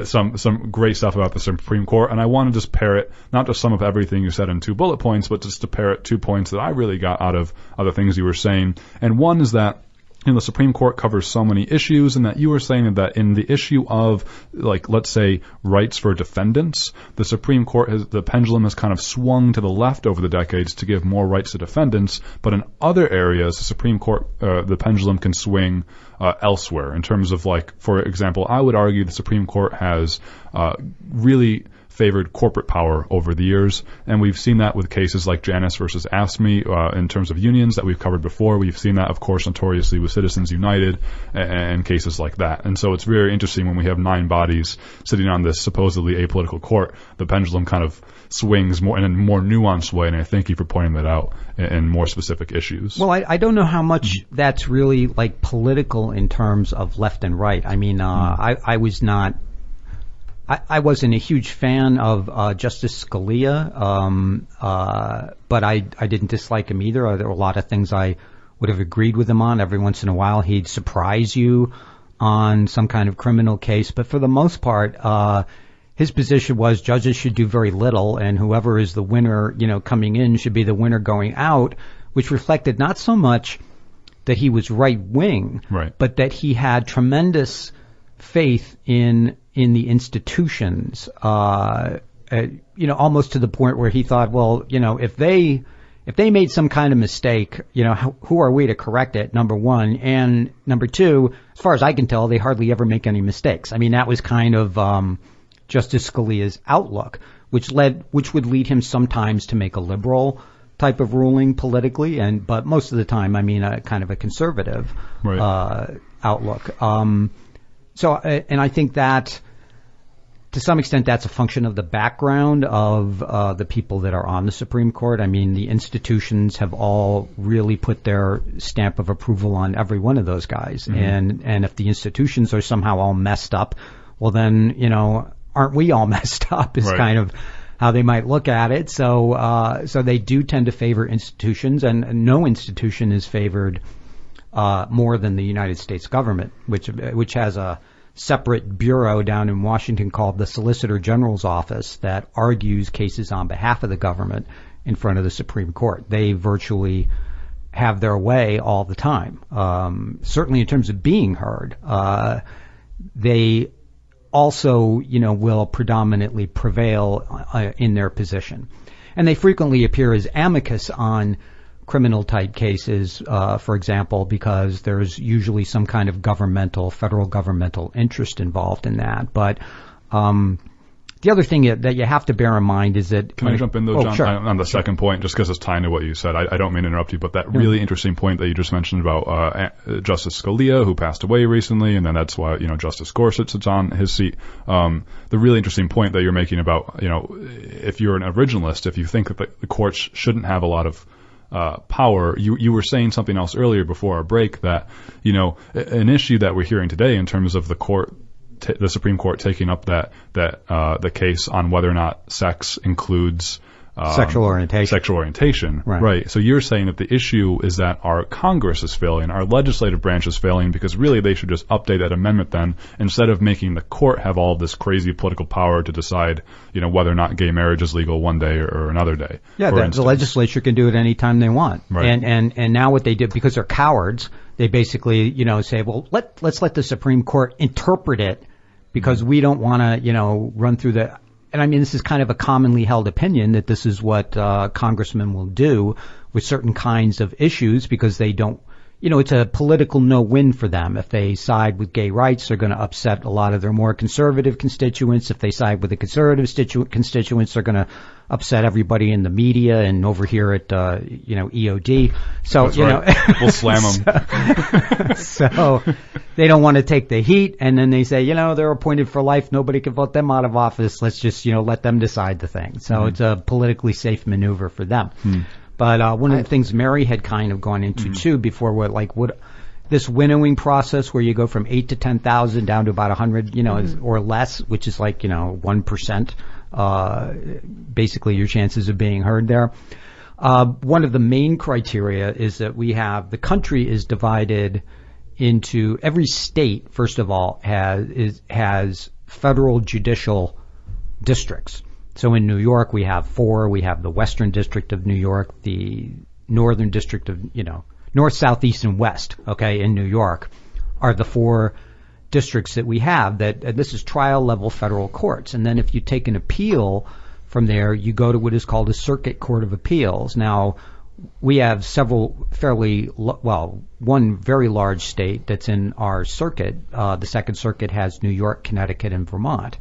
some great stuff about the Supreme Court. And I want to just parrot not just some of everything you said in 2 bullet points, but just to parrot 2 points that I really got out of other things you were saying. And one is that the Supreme Court covers so many issues, and that you were saying that in the issue of, like, let's say, rights for defendants, the Supreme Court the pendulum has kind of swung to the left over the decades to give more rights to defendants, but in other areas, the Supreme Court, the pendulum can swing elsewhere in terms of, like, for example, I would argue the Supreme Court has really favored corporate power over the years, and we've seen that with cases like Janus versus AFSCME in terms of unions that we've covered before. We've seen that, of course, notoriously with Citizens United and cases like that. And so it's very interesting when we have 9 bodies sitting on this supposedly apolitical court, the pendulum kind of swings more in a more nuanced way, and I thank you for pointing that out in more specific issues. Well, I don't know how much that's really like political in terms of left and right. I mean, I wasn't a huge fan of Justice Scalia, but I didn't dislike him either. There were a lot of things I would have agreed with him on. Every once in a while, he'd surprise you on some kind of criminal case. But for the most part, his position was judges should do very little, and whoever is the winner, coming in should be the winner going out, which reflected not so much that he was right-wing, right, but that he had tremendous faith in the institutions, almost to the point where he thought, well, if they made some kind of mistake, who are we to correct it, number one, and number two, as far as I can tell, they hardly ever make any mistakes. I mean, that was kind of Justice Scalia's outlook, which would lead him sometimes to make a liberal type of ruling politically, but most of the time, I mean, a kind of a conservative outlook. So, and I think that, to some extent, that's a function of the background of the people that are on the Supreme Court. I mean, the institutions have all really put their stamp of approval on every one of those guys. Mm-hmm. And if the institutions are somehow all messed up, well, then, aren't we all messed up is kind of how they might look at it. So they do tend to favor institutions, and no institution is favored more than the United States government, which has a separate bureau down in Washington called the Solicitor General's Office that argues cases on behalf of the government in front of the Supreme Court. They virtually have their way all the time. Certainly in terms of being heard, they also, will predominantly prevail in their position. And they frequently appear as amicus on criminal type cases, for example, because there's usually some kind of federal governmental interest involved in that. But the other thing that you have to bear in mind is that... Can I jump in, though, John? Sure. On the second point, just because it's tying to what you said. I don't mean to interrupt you, but that really interesting point that you just mentioned about Justice Scalia, who passed away recently, and then that's why, Justice Gorsuch sits on his seat. The really interesting point that you're making about, if you're an originalist, if you think that the courts shouldn't have a lot of power, you were saying something else earlier before our break that, an issue that we're hearing today in terms of the Supreme Court taking up the case on whether or not sex includes sexual orientation. Right. So you're saying that the issue is that our Congress is failing, our legislative branch is failing, because really they should just update that amendment then, instead of making the court have all this crazy political power to decide, whether or not gay marriage is legal one day or another day. Yeah, the legislature can do it any time they want. Right. And now what they do, because they're cowards, they basically, say, well, let's let the Supreme Court interpret it, because we don't want to, run through the... And I mean, this is kind of a commonly held opinion that this is what congressmen will do with certain kinds of issues, because they don't, it's a political no-win for them. If they side with gay rights, they're going to upset a lot of their more conservative constituents. If they side with the conservative constituents, they're going to upset everybody in the media and over here at, EOD. So, That's right. We'll slam them. So they don't want to take the heat. And then they say, they're appointed for life. Nobody can vote them out of office. Let's just, let them decide the thing. So it's a politically safe maneuver for them. But one of the things Mary had kind of gone into too before, this winnowing process where you go from 8 to 10,000 down to about 100, or less, which is like 1%. Basically, your chances of being heard there. One of the main criteria is that the country is divided into every state. First of all, has federal judicial districts. So in New York, we have 4. We have the Western District of New York, the Northern District of, North, South, East, and West, in New York are the 4 districts that we have. This is trial level federal courts. And then if you take an appeal from there, you go to what is called a circuit court of appeals. Now, we have several one very large state that's in our circuit. The Second Circuit has New York, Connecticut, and Vermont.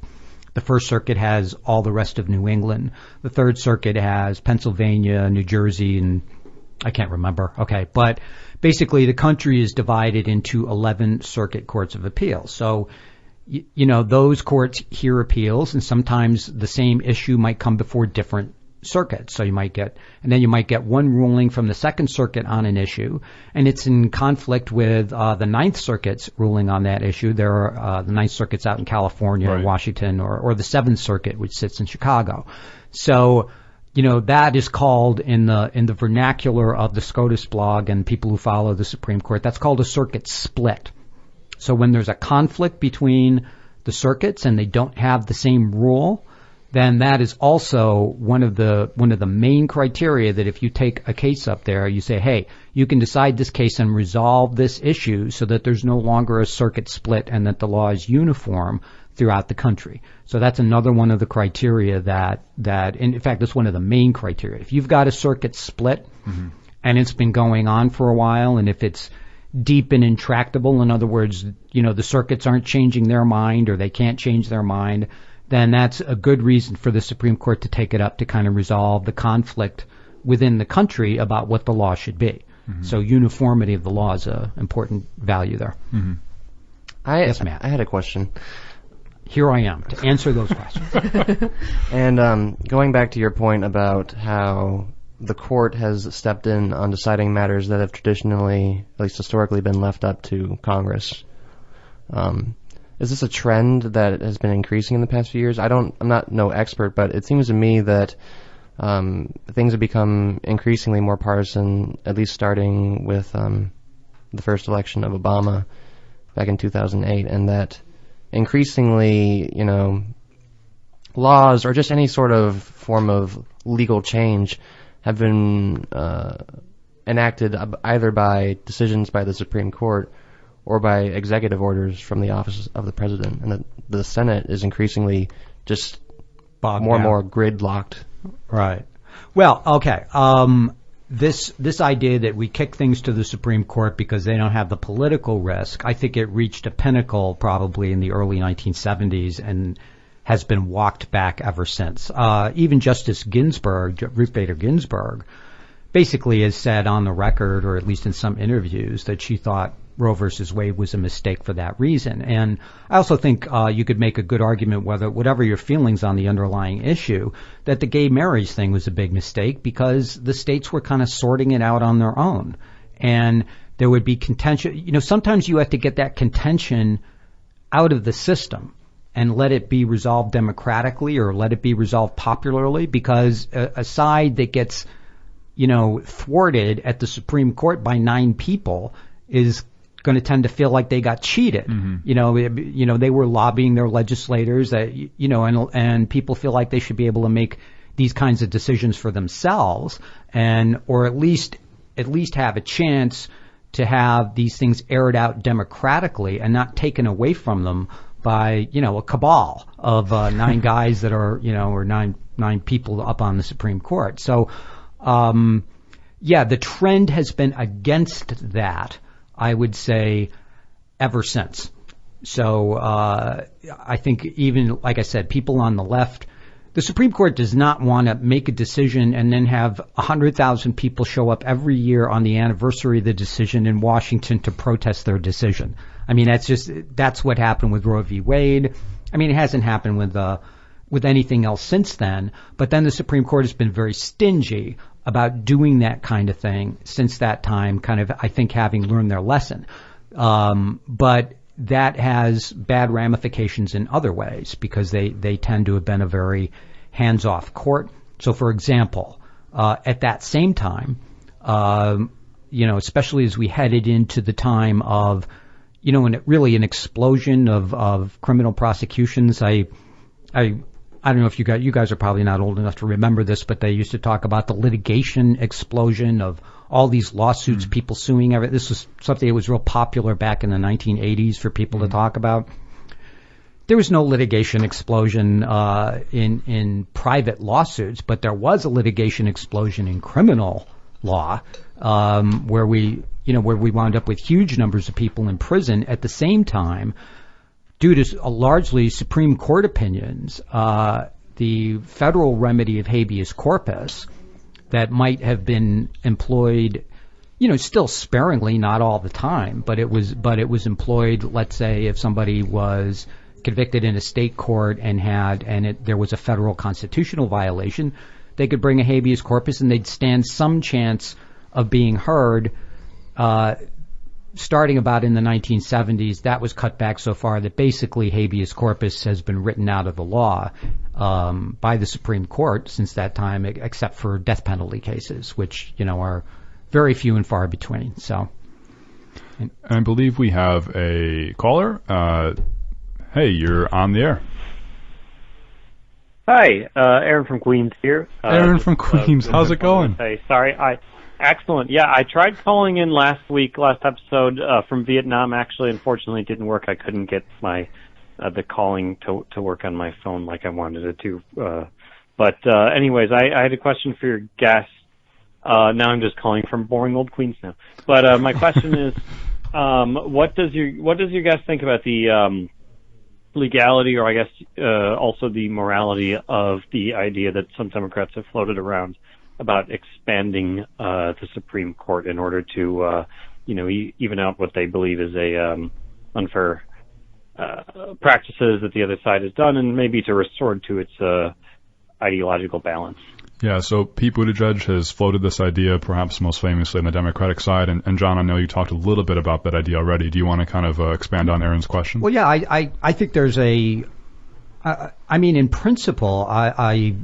The First Circuit has all the rest of New England. The Third Circuit has Pennsylvania, New Jersey, and I can't remember. But basically the country is divided into 11 circuit courts of appeals. So, those courts hear appeals, and sometimes the same issue might come before different circuits. So you might get one ruling from the Second Circuit on an issue, and it's in conflict with the Ninth Circuit's ruling on that issue. There are the Ninth Circuit's out in California, or Washington, or the Seventh Circuit, which sits in Chicago. So, that is called in the vernacular of the SCOTUS blog and people who follow the Supreme Court, that's called a circuit split. So when there's a conflict between the circuits and they don't have the same rule, then that is also one of the main criteria that if you take a case up there, you say, hey, you can decide this case and resolve this issue so that there's no longer a circuit split and that the law is uniform throughout the country. So that's another one of the criteria that in fact, that's one of the main criteria. If you've got a circuit split and it's been going on for a while, and if it's deep and intractable, in other words, the circuits aren't changing their mind or they can't change their mind, then that's a good reason for the Supreme Court to take it up to kind of resolve the conflict within the country about what the law should be. So uniformity of the law is an important value there. Yes, Matt. I had a question. Here I am to answer those questions. And going back to your point about how the court has stepped in on deciding matters that have traditionally, at least historically, been left up to Congress. Is this a trend that has been increasing in the past few years? I'm not no expert, but it seems to me that things have become increasingly more partisan, at least starting with the first election of Obama back in 2008, and that increasingly, laws or just any sort of form of legal change have been enacted either by decisions by the Supreme Court or by executive orders from the office of the president, and the Senate is increasingly just more and more gridlocked. Right. Well, okay. This idea that we kick things to the Supreme Court because they don't have the political risk, I think it reached a pinnacle probably in the early 1970s and has been walked back ever since. Even Justice Ginsburg, Ruth Bader Ginsburg, basically has said on the record, or at least in some interviews, that she thought Roe versus Wade was a mistake for that reason. And I also think you could make a good argument, whatever your feelings on the underlying issue, that the gay marriage thing was a big mistake because the states were kind of sorting it out on their own. And there would be contention. Sometimes you have to get that contention out of the system and let it be resolved democratically or let it be resolved popularly, because a side that gets, thwarted at the Supreme Court by 9 people is going to tend to feel like they got cheated. They were lobbying their legislators that, and people feel like they should be able to make these kinds of decisions for themselves or at least have a chance to have these things aired out democratically and not taken away from them by, a cabal of 9 guys that are, or nine people up on the Supreme Court. So, the trend has been against that. I would say, ever since. So I think even, like I said, people on the left, the Supreme Court does not want to make a decision and then have 100,000 people show up every year on the anniversary of the decision in Washington to protest their decision. I mean, that's what happened with Roe v. Wade. I mean, it hasn't happened with anything else since then. But then the Supreme Court has been very stingy about doing that kind of thing since that time, kind of, I think, having learned their lesson. But that has bad ramifications in other ways because they tend to have been a very hands-off court. So, for example, at that same time, especially as we headed into the time of, really an explosion of criminal prosecutions. I don't know if you guys are probably not old enough to remember this, but they used to talk about the litigation explosion of all these lawsuits, people suing everything. This was something that was real popular back in the 1980s for people to talk about. There was no litigation explosion in private lawsuits, but there was a litigation explosion in criminal law, where we wound up with huge numbers of people in prison at the same time. Due to largely Supreme Court opinions, the federal remedy of habeas corpus that might have been employed, still sparingly, not all the time, but it was employed. Let's say if somebody was convicted in a state court and there was a federal constitutional violation, they could bring a habeas corpus and they'd stand some chance of being heard. Starting about in the 1970s, that was cut back so far that basically habeas corpus has been written out of the law by the Supreme Court since that time, except for death penalty cases, which are very few and far between. So, and I believe we have a caller. Hey, you're on the air. Hi, Aaron from Queens here. Aaron from Queens, how's it going? Excellent. Yeah, I tried calling in last episode from Vietnam. Actually, unfortunately, it didn't work. I couldn't get the calling to work on my phone like I wanted it to. But anyways, I had a question for your guest. Now I'm just calling from boring old Queens now. But my question is, what does your guest think about the legality, or I guess also the morality of the idea that some Democrats have floated around about expanding the Supreme Court in order to, even out what they believe is unfair practices that the other side has done, and maybe to restore to its ideological balance. Yeah, so Pete Buttigieg has floated this idea, perhaps most famously on the Democratic side. And John, I know you talked a little bit about that idea already. Do you want to kind of expand on Aaron's question? Well, yeah, I think there's in principle, I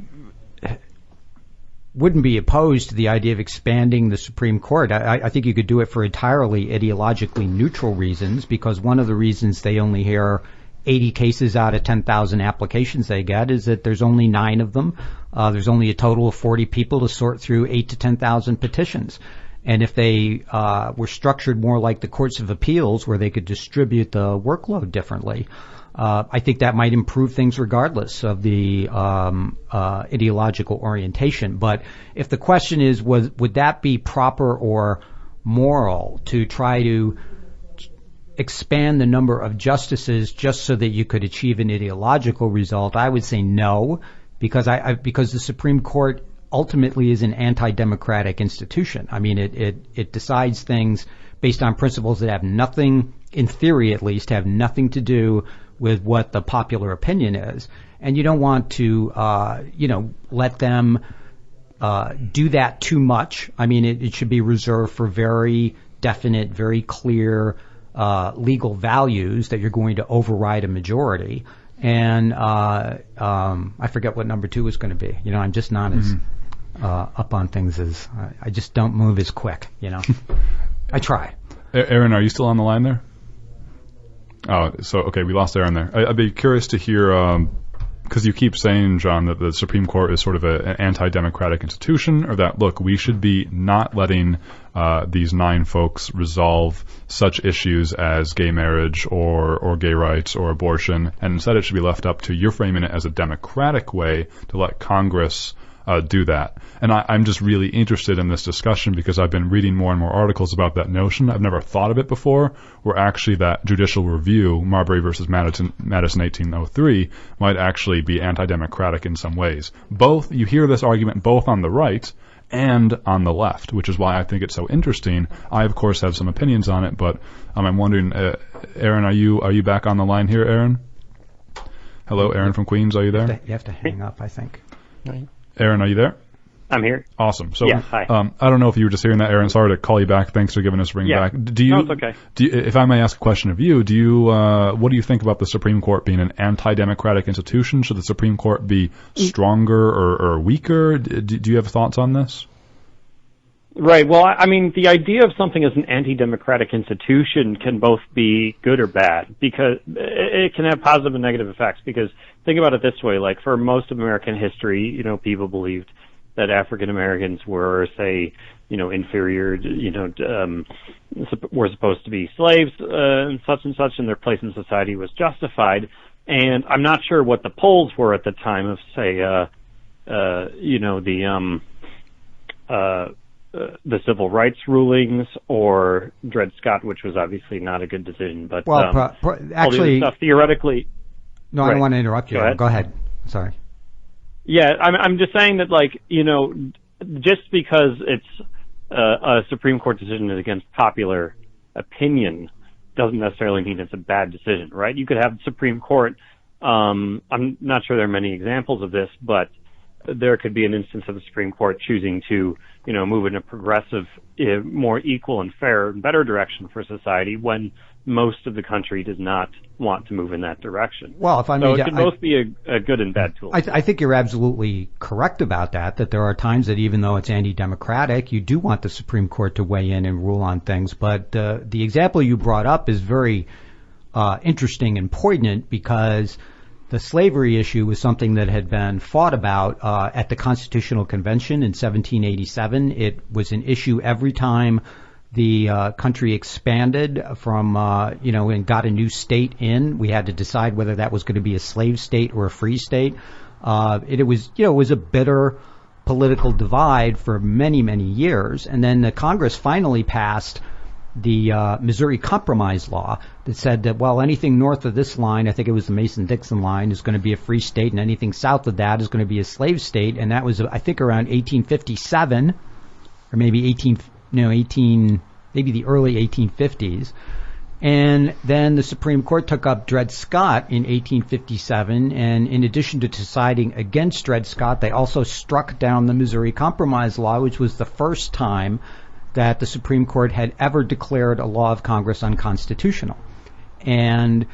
wouldn't be opposed to the idea of expanding the Supreme Court. I think you could do it for entirely ideologically neutral reasons, because one of the reasons they only hear 80 cases out of 10,000 applications they get is that there's only 9 of them. There's only a total of 40 people to sort through 8 to 10,000 petitions. And if they were structured more like the courts of appeals, where they could distribute the workload differently, I think that might improve things regardless of the ideological orientation. But if the question is, would that be proper or moral to try to expand the number of justices just so that you could achieve an ideological result, I would say no, because the Supreme Court ultimately is an anti-democratic institution. I mean, it decides things based on principles that have nothing, in theory at least, have nothing to do with what the popular opinion is. And you don't want to, let them do that too much. I mean, it should be reserved for very definite, very clear legal values that you're going to override a majority. And I forget what number 2 was going to be. I'm just not as up on things as I just don't move as quick. I try. Aaron, are you still on the line there? Oh, so okay, we lost Aaron there. I'd be curious to hear, because you keep saying, John, that the Supreme Court is sort of an anti-democratic institution, or that, look, we should be not letting these 9 folks resolve such issues as gay marriage or gay rights or abortion, and instead it should be left up to, you're framing it as a democratic way to let Congress do that. And I'm just really interested in this discussion because I've been reading more and more articles about that notion. I've never thought of it before, where actually that judicial review, Marbury versus Madison 1803, might actually be anti-democratic in some ways. Both, you hear this argument both on the right and on the left, which is why I think it's so interesting. I, of course, have some opinions on it, but I'm wondering, Aaron, are you back on the line here, Aaron? Hello, Aaron from Queens, are you there? You have to hang up, I think. Aaron, are you there? I'm here. Awesome. So, yeah, hi. I don't know if you were just hearing that, Aaron. Sorry to call you back. Thanks for giving us a ring back. No, it's okay. If I may ask a question of you, what do you think about the Supreme Court being an anti-democratic institution? Should the Supreme Court be stronger or weaker? Do you have thoughts on this? Right. Well, I mean, the idea of something as an anti-democratic institution can both be good or bad, because it can have positive and negative effects. Because think about it this way, like for most of American history, people believed that African Americans were, say, inferior, were supposed to be slaves and such, and their place in society was justified. And I'm not sure what the polls were at the time of, say, the civil rights rulings or Dred Scott, which was obviously not a good decision. But actually, stuff theoretically. No, I don't want to interrupt you. Go ahead. Sorry. Yeah, I'm just saying that, just because it's a Supreme Court decision is against popular opinion doesn't necessarily mean it's a bad decision, right? You could have the Supreme Court. I'm not sure there are many examples of this, but there could be an instance of the Supreme Court choosing to, move in a progressive, more equal and fair and better direction for society when most of the country does not want to move in that direction. Well, if I so it could both be a good and bad tool. I think you're absolutely correct about that there are times that even though it's anti-democratic, you do want the Supreme Court to weigh in and rule on things. But the example you brought up is very interesting and poignant, because the slavery issue was something that had been fought about at the Constitutional Convention in 1787. It was an issue every time the country expanded from, and got a new state in. We had to decide whether that was going to be a slave state or a free state. It was a bitter political divide for many, many years. And then the Congress finally passed the Missouri Compromise Law that said that, well, anything north of this line, I think it was the Mason-Dixon line, is going to be a free state, and anything south of that is going to be a slave state. And that was, I think, around 1857, or maybe maybe the early 1850s. And then the Supreme Court took up Dred Scott in 1857, and in addition to deciding against Dred Scott, they also struck down the Missouri Compromise Law, which was the first time that the Supreme Court had ever declared a law of Congress unconstitutional. And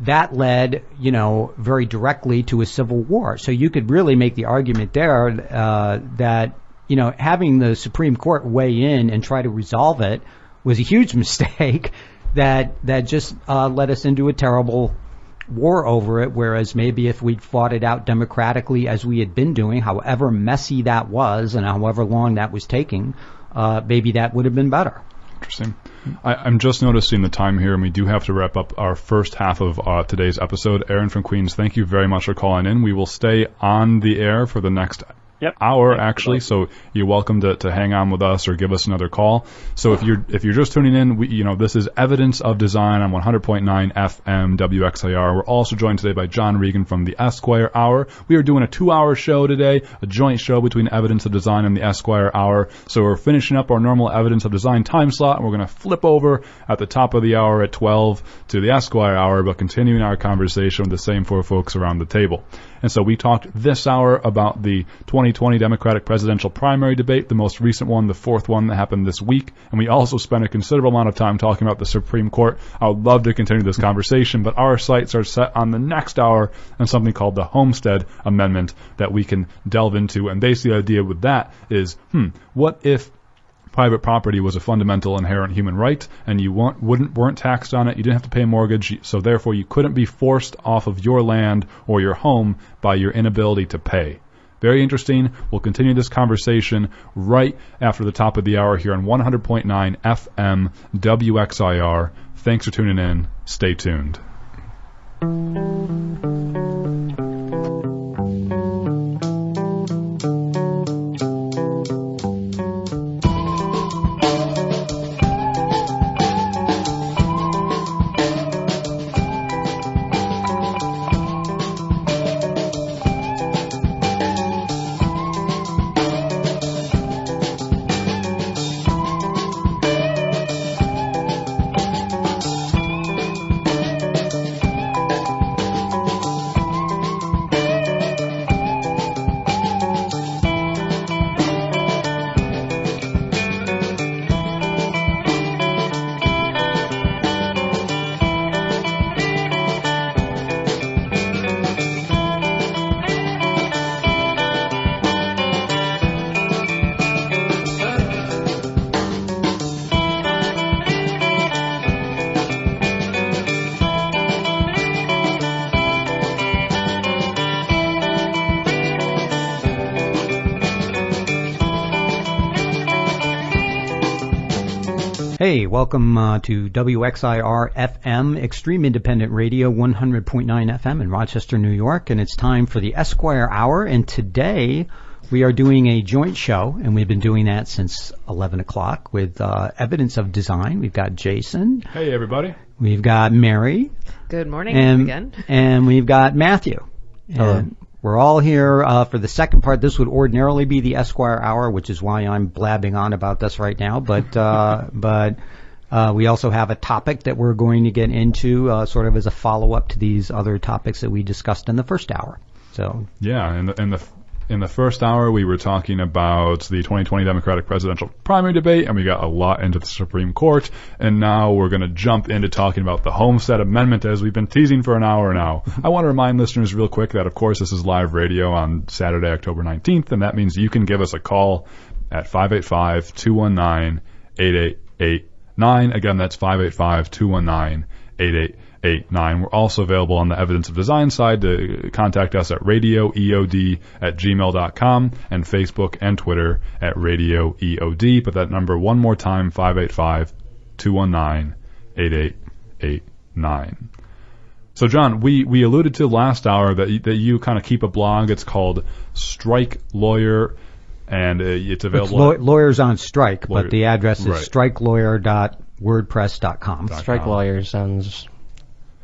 that led, very directly to a civil war. So you could really make the argument there that, having the Supreme Court weigh in and try to resolve it was a huge mistake that just led us into a terrible war over it, whereas maybe if we'd fought it out democratically as we had been doing, however messy that was and however long that was taking, maybe that would have been better. Interesting. I'm just noticing the time here, and we do have to wrap up our first half of today's episode. Aaron from Queens, thank you very much for calling in. We will stay on the air for the next hour, actually, so you're welcome to hang on with us or give us another call. So if you're just tuning in, this is Evidence of Design on 100.9 FM WXIR. We're also joined today by John Regan from the Esquire Hour. We are doing a 2-hour show today, a joint show between Evidence of Design and the Esquire Hour. So we're finishing up our normal Evidence of Design time slot, and we're going to flip over at the top of the hour at 12 to the Esquire Hour, but continuing our conversation with the same four folks around the table. And so we talked this hour about the 2020 Democratic presidential primary debate, the most recent one, the fourth one that happened this week. And we also spent a considerable amount of time talking about the Supreme Court. I would love to continue this conversation, but our sights are set on the next hour and something called the Homestead Amendment that we can delve into. And basically the idea with that is, what if private property was a fundamental inherent human right, and you weren't taxed on it, you didn't have to pay a mortgage, so therefore you couldn't be forced off of your land or your home by your inability to pay. Very interesting. We'll continue this conversation right after the top of the hour here on 100.9 FM WXIR. Thanks for tuning in. Stay tuned. Hey, welcome to WXIR FM, Extreme Independent Radio, 100.9 FM in Rochester, New York, and it's time for the Esquire Hour, and today we are doing a joint show, and we've been doing that since 11 o'clock with Evidence of Design. We've got Jason. Hey, everybody. We've got Mary. Good morning again. And we've got Matthew. And we're all here for the second part. This would ordinarily be the Esquire Hour, which is why I'm blabbing on about this right now. But we also have a topic that we're going to get into sort of as a follow-up to these other topics that we discussed in the first hour. So yeah, in the first hour, we were talking about the 2020 Democratic presidential primary debate, and we got a lot into the Supreme Court. And now we're going to jump into talking about the Homestead Amendment, as we've been teasing for an hour now. I want to remind listeners real quick that, of course, this is live radio on Saturday, October 19th, and that means you can give us a call at 585-219-8889. Again, that's 585-219-8889. We're also available on the Evidence of Design side to contact us at radioeod@gmail.com and Facebook and Twitter at radioeod. But that number one more time, 585-219-8889. So, John, we alluded to last hour that you kind of keep a blog. It's called Strike Lawyer, and it's available. It's Lawyers on Strike, but the address is strikelawyer.wordpress.com. Strike Lawyer sounds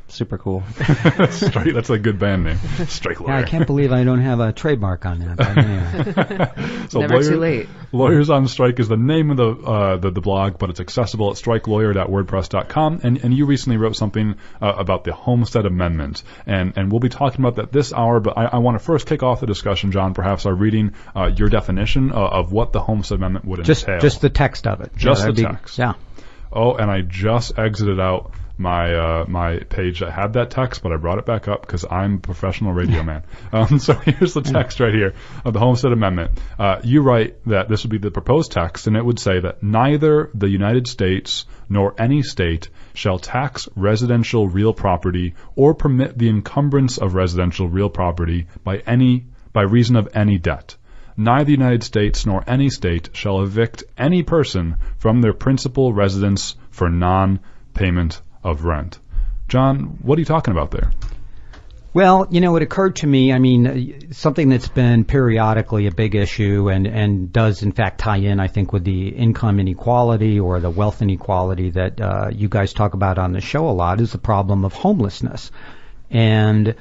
super cool. That's a good band name. Strike Lawyer. Yeah, I can't believe I don't have a trademark on that. But anyway. So Never too late. Lawyers on Strike is the name of the blog, but it's accessible at strikelawyer.wordpress.com. And you recently wrote something about the Homestead Amendment, and we'll be talking about that this hour. But I want to first kick off the discussion, John, perhaps by reading your definition of what the Homestead Amendment would entail. Just the text of it. Just the text. Yeah. Oh, and I just exited out my page that had that text, but I brought it back up because I'm a professional radio man. So here's the text right here of the Homestead Amendment. You write that this would be the proposed text, and it would say that neither the United States nor any state shall tax residential real property or permit the encumbrance of residential real property by reason of any debt. Neither the United States nor any state shall evict any person from their principal residence for non-payment of rent. John, what are you talking about there? Well, it occurred to me, something that's been periodically a big issue and does in fact tie in, I think, with the income inequality or the wealth inequality that you guys talk about on the show a lot is the problem of homelessness. And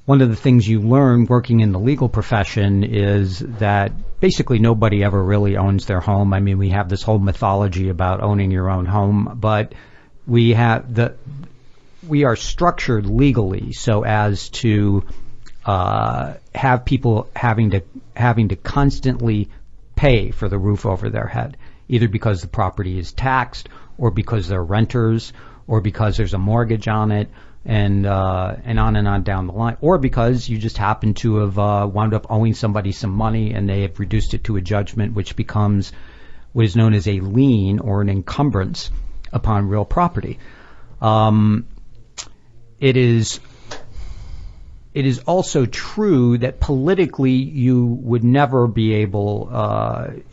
one of the things you learn working in the legal profession is that basically nobody ever really owns their home. We have this whole mythology about owning your own home, but we are structured legally so as to have people having to constantly pay for the roof over their head, either because the property is taxed or because they're renters or because there's a mortgage on it, and on down the line, or because you just happen to have wound up owing somebody some money and they have reduced it to a judgment, which becomes what is known as a lien or an encumbrance upon real property. It is also true that politically you would never be able,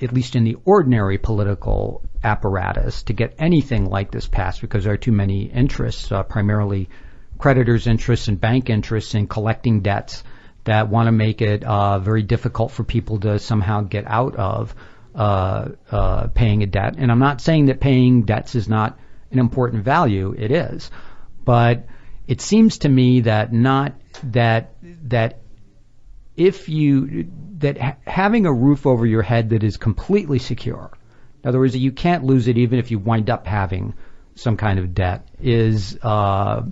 at least in the ordinary political apparatus, to get anything like this passed because there are too many interests, primarily creditors' interests and bank interests in collecting debts that want to make it very difficult for people to somehow get out of paying a debt. And I'm not saying that paying debts is not an important value. It is. But it seems to me that having a roof over your head that is completely secure, in other words, you can't lose it even if you wind up having some kind of debt, is a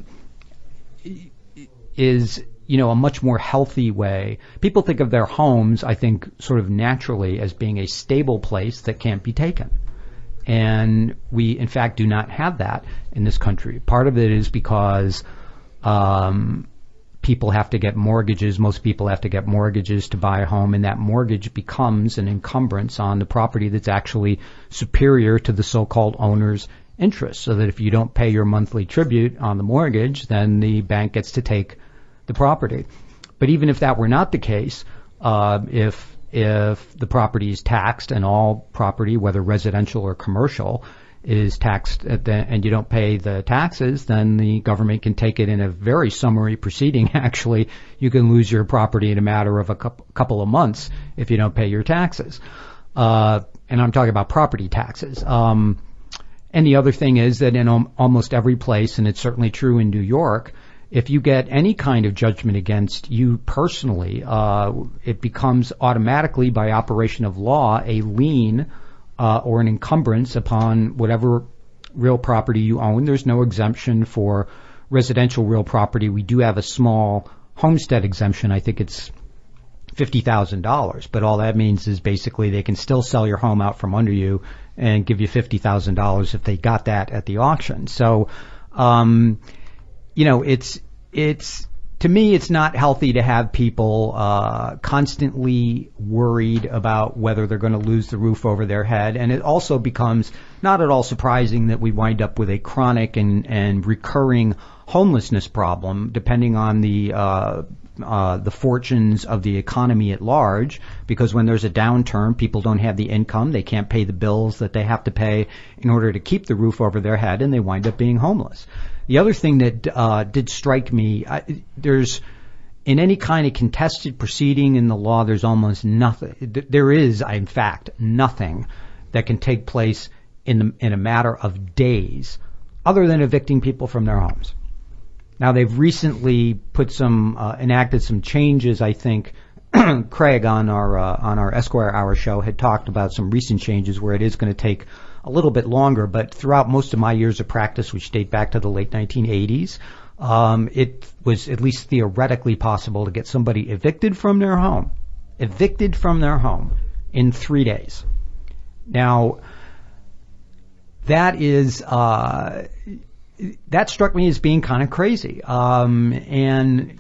much more healthy way. People think of their homes, I think, sort of naturally as being a stable place that can't be taken. And we, in fact, do not have that in this country. Part of it is because people have to get mortgages. Most people have to get mortgages to buy a home, and that mortgage becomes an encumbrance on the property that's actually superior to the so-called owner's interest, so that if you don't pay your monthly tribute on the mortgage, then the bank gets to take the property. But even if that were not the case, if the property is taxed, and all property, whether residential or commercial, is taxed and you don't pay the taxes, then the government can take it in a very summary proceeding. Actually, you can lose your property in a matter of a couple of months if you don't pay your taxes. And I'm talking about property taxes. And the other thing is that in almost every place, and it's certainly true in New York, if you get any kind of judgment against you personally, it becomes automatically, by operation of law, a lien or an encumbrance upon whatever real property you own. There's no exemption for residential real property. We do have a small homestead exemption. I think it's $50,000, but all that means is basically they can still sell your home out from under you and give you $50,000 if they got that at the auction. So, it's to me, it's not healthy to have people constantly worried about whether they're going to lose the roof over their head. And it also becomes not at all surprising that we wind up with a chronic and recurring homelessness problem, depending on the fortunes of the economy at large, because when there's a downturn, people don't have the income, they can't pay the bills that they have to pay in order to keep the roof over their head, and they wind up being homeless. The other thing that did strike me, there's in any kind of contested proceeding in the law, there's almost nothing. There is, in fact, nothing that can take place in a matter of days, other than evicting people from their homes. Now, they've recently enacted some changes. I think Craig on our Esquire Hour show had talked about some recent changes where it is going to take a little bit longer. But throughout most of my years of practice, which date back to the late 1980s, it was at least theoretically possible to get somebody evicted from their home in 3 days. Now, that struck me as being kind of crazy. And,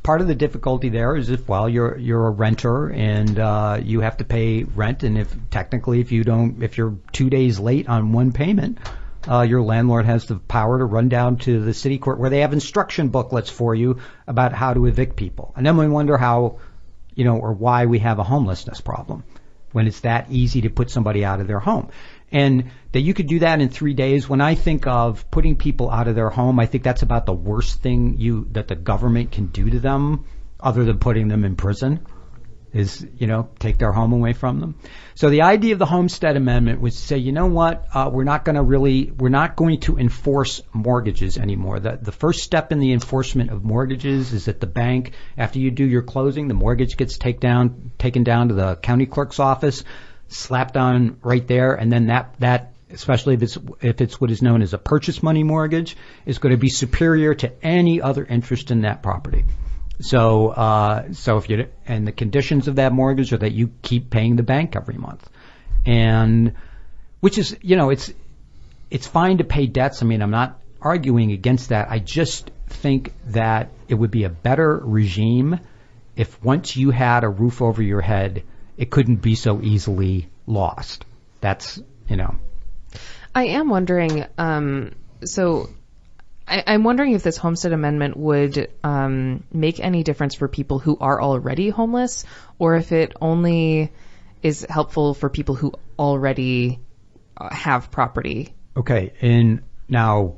part of the difficulty there is if you're a renter and, you have to pay rent. And if you're 2 days late on one payment, your landlord has the power to run down to the city court where they have instruction booklets for you about how to evict people. And then we wonder how, or why we have a homelessness problem when it's that easy to put somebody out of their home. And that you could do that in 3 days. When I think of putting people out of their home, I think that's about the worst thing that the government can do to them, other than putting them in prison, is, take their home away from them. So the idea of the Homestead Amendment was to say, we're not going to enforce mortgages anymore. The first step in the enforcement of mortgages is that the bank, after you do your closing, the mortgage gets taken down to the county clerk's office, slapped on right there, and then that especially if it's what is known as a purchase money mortgage, is going to be superior to any other interest in that property. So and the conditions of that mortgage are that you keep paying the bank every month, and which is it's fine to pay debts. I mean, I'm not arguing against that. I just think that it would be a better regime if once you had a roof over your head, it couldn't be so easily lost. That's, I am wondering, I'm wondering if this Homestead Amendment would make any difference for people who are already homeless, or if it only is helpful for people who already have property. Okay, and now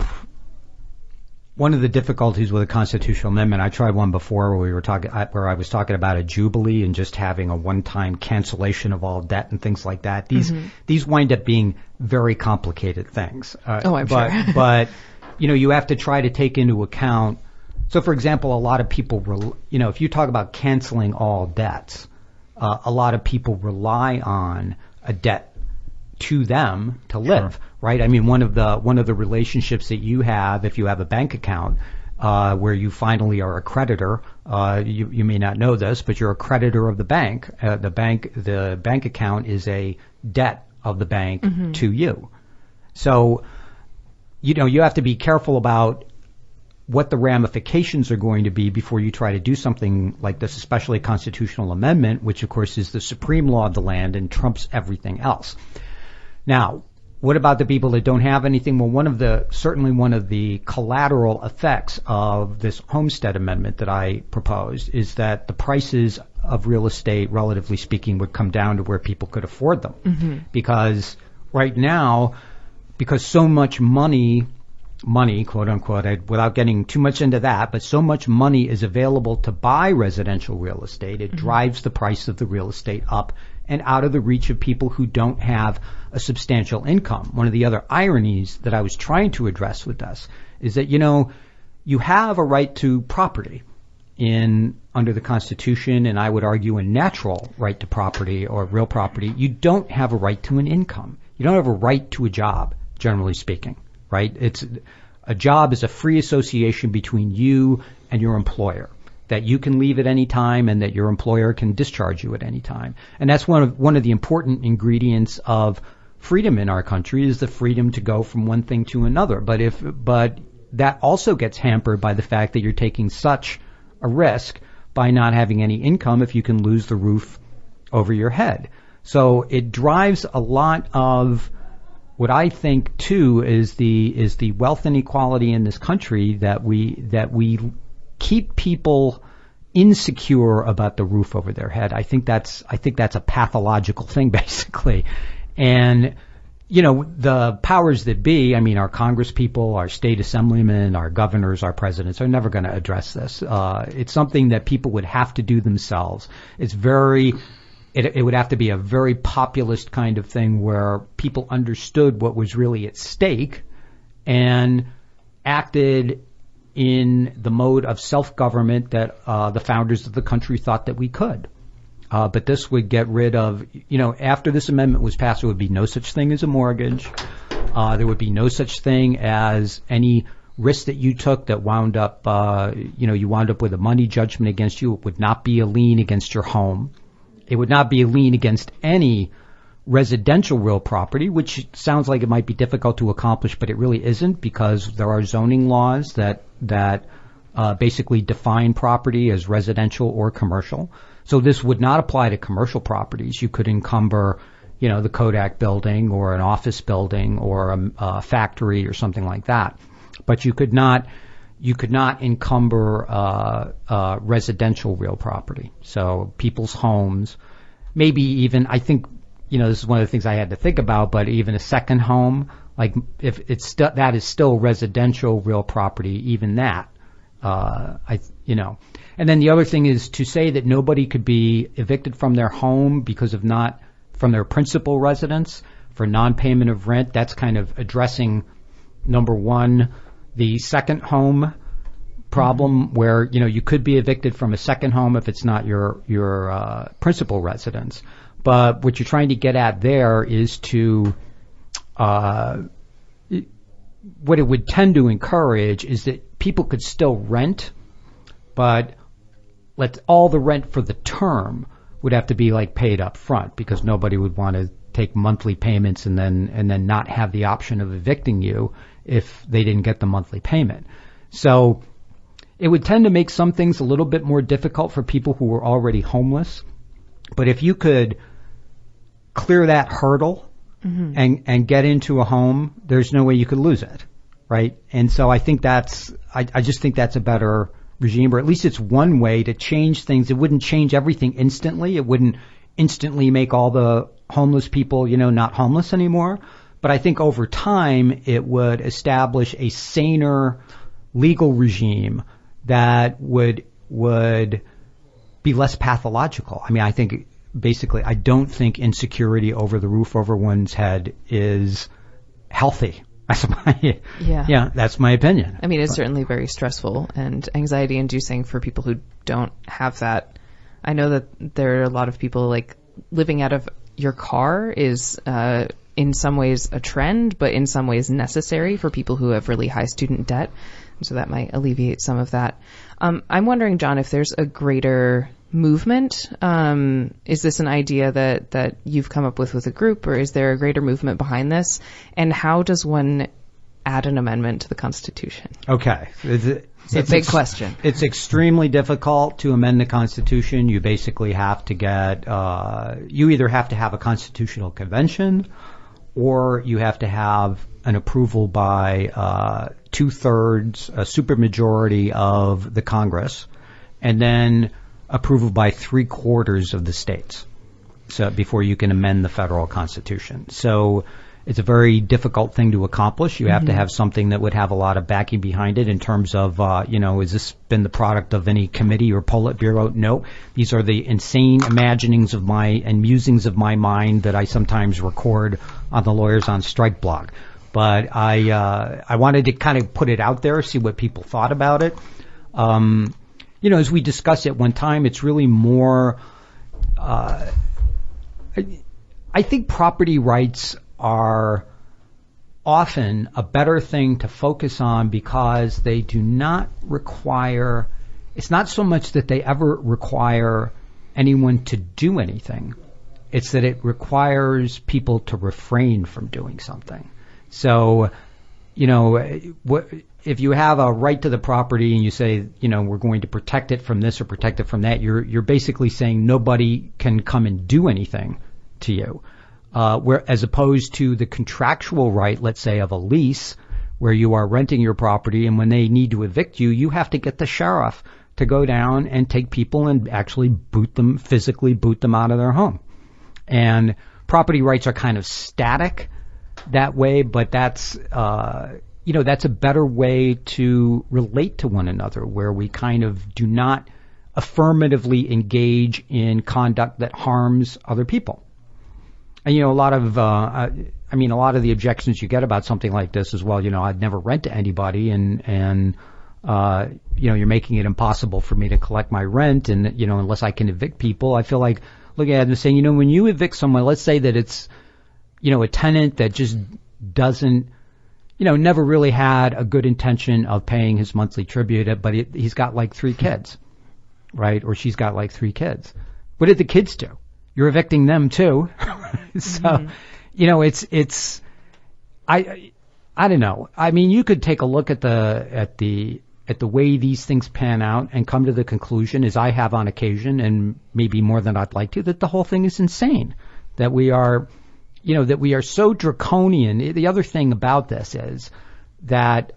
one of the difficulties with a constitutional amendment, I tried one before where I was talking about a jubilee and just having a one-time cancellation of all debt and things like that. These wind up being very complicated things. I'm sure. But you have to try to take into account. So, for example, a lot of people, if you talk about canceling all debts, a lot of people rely on a debt to them to live, sure. Right? I mean, one of the relationships that you have, if you have a bank account, where you finally are a creditor, you may not know this, but you're a creditor of the bank. The bank account is a debt of the bank to you. So, you have to be careful about what the ramifications are going to be before you try to do something like this, especially a constitutional amendment, which of course is the supreme law of the land and trumps everything else. Now, what about the people that don't have anything? Well, certainly one of the collateral effects of this Homestead Amendment that I proposed is that the prices of real estate, relatively speaking, would come down to where people could afford them. Because right now, because so much money, quote unquote, without getting too much into that, but so much money is available to buy residential real estate, it drives the price of the real estate up and out of the reach of people who don't have a substantial income. One of the other ironies that I was trying to address with this is that, you have a right to property under the Constitution, and I would argue a natural right to property or real property. You don't have a right to an income. You don't have a right to a job, generally speaking, right? A job is a free association between you and your employer, that you can leave at any time and that your employer can discharge you at any time. And that's one of the important ingredients of freedom in our country, is the freedom to go from one thing to another. But that also gets hampered by the fact that you're taking such a risk by not having any income if you can lose the roof over your head. So it drives a lot of what I think too is the wealth inequality in this country, that we keep people insecure about the roof over their head. I think that's a pathological thing, basically. And the powers that be, our Congress people, our state assemblymen, our governors, our presidents are never going to address this. It's something that people would have to do themselves. It would have to be a very populist kind of thing where people understood what was really at stake and acted in the mode of self-government that the founders of the country thought that we could. But this would get rid of, after this amendment was passed, there would be no such thing as a mortgage. There would be no such thing as any risk that you took that wound up, you wound up with a money judgment against you. It would not be a lien against your home. It would not be a lien against any residential real property, which sounds like it might be difficult to accomplish, but it really isn't, because there are zoning laws that basically define property as residential or commercial. So this would not apply to commercial properties. You could encumber, the Kodak building or an office building or a factory or something like that. But you could not encumber residential real property. So people's homes, maybe even, I think, this is one of the things I had to think about, but even a second home, like if that is still residential real property, even that, And then the other thing is to say that nobody could be evicted from their home because of from their principal residence for non-payment of rent. That's kind of addressing, number one, the second home problem, where, you could be evicted from a second home if it's not your principal residence. But what you're trying to get at there is to, what it would tend to encourage is that people could still rent, but all the rent for the term would have to be paid up front, because nobody would want to take monthly payments and then not have the option of evicting you if they didn't get the monthly payment. So it would tend to make some things a little bit more difficult for people who were already homeless. But if you could clear that hurdle and get into a home, there's no way you could lose it, right? And so I think I just think that's a better regime, or at least it's one way to change things. It wouldn't change everything instantly. It wouldn't instantly make all the homeless people, not homeless anymore. But I think over time it would establish a saner legal regime that would be less pathological. I think basically, I don't think insecurity over the roof over one's head is healthy. That's my opinion. It's certainly very stressful and anxiety-inducing for people who don't have that. I know that there are a lot of people, living out of your car is in some ways a trend, but in some ways necessary for people who have really high student debt. So that might alleviate some of that. I'm wondering, John, if there's a greater movement. Is this an idea that you've come up with a group, or is there a greater movement behind this? And how does one add an amendment to the Constitution? Okay. It's a big question. It's extremely difficult to amend the Constitution. You basically have to you either have to have a constitutional convention, or you have to have an approval by 2/3, a supermajority of the Congress, and then approval by 3/4 of the states, so before you can amend the federal Constitution. So It's a very difficult thing to accomplish. You have to have something that would have a lot of backing behind it in terms of, has this been the product of any committee or Politburo? No. These are the insane imaginings of and musings of my mind that I sometimes record on the Lawyers on Strike blog. But I wanted to kind of put it out there, see what people thought about it. As we discussed at one time, it's really more, I think property rights are often a better thing to focus on because they do not require, it's not so much that they ever require anyone to do anything. It's that it requires people to refrain from doing something. So, if you have a right to the property and you say, we're going to protect it from this or protect it from that, you're basically saying nobody can come and do anything to you. As opposed to the contractual right, let's say, of a lease, where you are renting your property, and when they need to evict you, you have to get the sheriff to go down and take people and actually physically boot them out of their home. And property rights are kind of static that way, but that's a better way to relate to one another, where we kind of do not affirmatively engage in conduct that harms other people. And, a lot of the objections you get about something like this is, well, I'd never rent to anybody and you're making it impossible for me to collect my rent and, unless I can evict people. I feel like looking at it and saying, when you evict someone, let's say that it's, a tenant that just doesn't, never really had a good intention of paying his monthly tribute, but he's got like 3 kids, right? Or she's got like 3 kids. What did the kids do? You're evicting them too. So, I don't know. I mean, you could take a look at the way these things pan out and come to the conclusion, as I have on occasion, and maybe more than I'd like to, that the whole thing is insane. That we are so draconian. The other thing about this is that,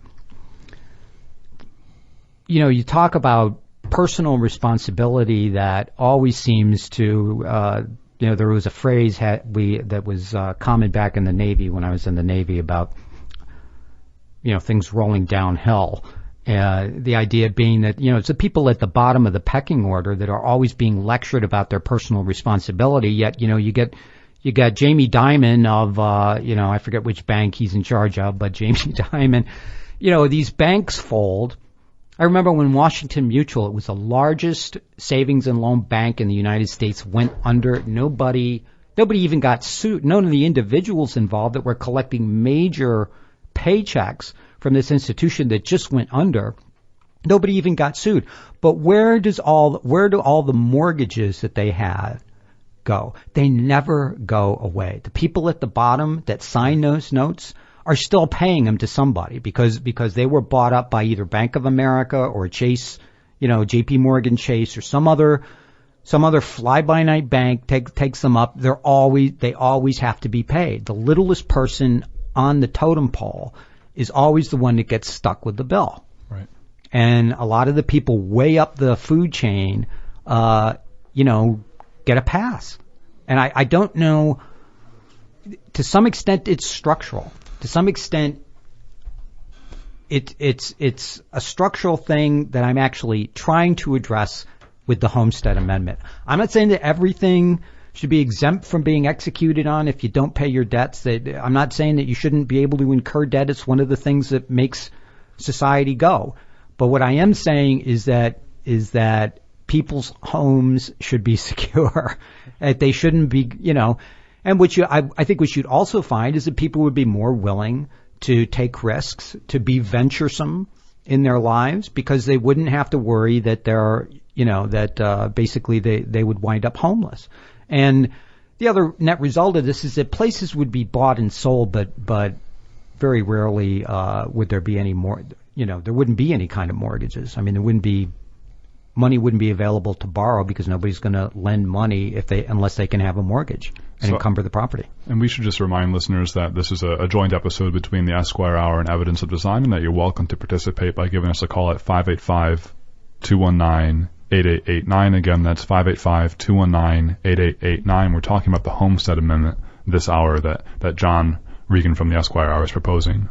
you talk about personal responsibility that always seems to, there was a phrase that was common back in the Navy when I was in the Navy about, things rolling downhill. The idea being that, it's the people at the bottom of the pecking order that are always being lectured about their personal responsibility. Yet, you got Jamie Dimon of, I forget which bank he's in charge of, but Jamie Dimon, these banks fold. I remember when Washington Mutual, it was the largest savings and loan bank in the United States, went under. Nobody even got sued. None of the individuals involved that were collecting major paychecks from this institution that just went under, nobody even got sued. But where do all the mortgages that they had go? They never go away. The people at the bottom that sign those notes are still paying them to somebody because they were bought up by either Bank of America or Chase, JP Morgan Chase or some other fly-by-night bank takes them up. They always have to be paid. The littlest person on the totem pole is always the one that gets stuck with the bill. Right. And a lot of the people way up the food chain, get a pass. And I don't know, to some extent it's structural. To some extent, it's a structural thing that I'm actually trying to address with the Homestead Amendment. I'm not saying that everything should be exempt from being executed on if you don't pay your debts. I'm not saying that you shouldn't be able to incur debt. It's one of the things that makes society go. But what I am saying is that people's homes should be secure. That they shouldn't be, and I think what you'd also find is that people would be more willing to take risks, to be venturesome in their lives, because they wouldn't have to worry that basically they would wind up homeless. And the other net result of this is that places would be bought and sold, but very rarely would there be any more. There wouldn't be any kind of mortgages. I mean, money wouldn't be available to borrow because nobody's going to lend money unless they can have a mortgage and encumber the property. And we should just remind listeners that this is a joint episode between the Esquire Hour and Evidence of Design, and that you're welcome to participate by giving us a call at 585-219-8889. Again, that's 585-219-8889. We're talking about the Homestead Amendment this hour that John Regan from the Esquire Hour is proposing.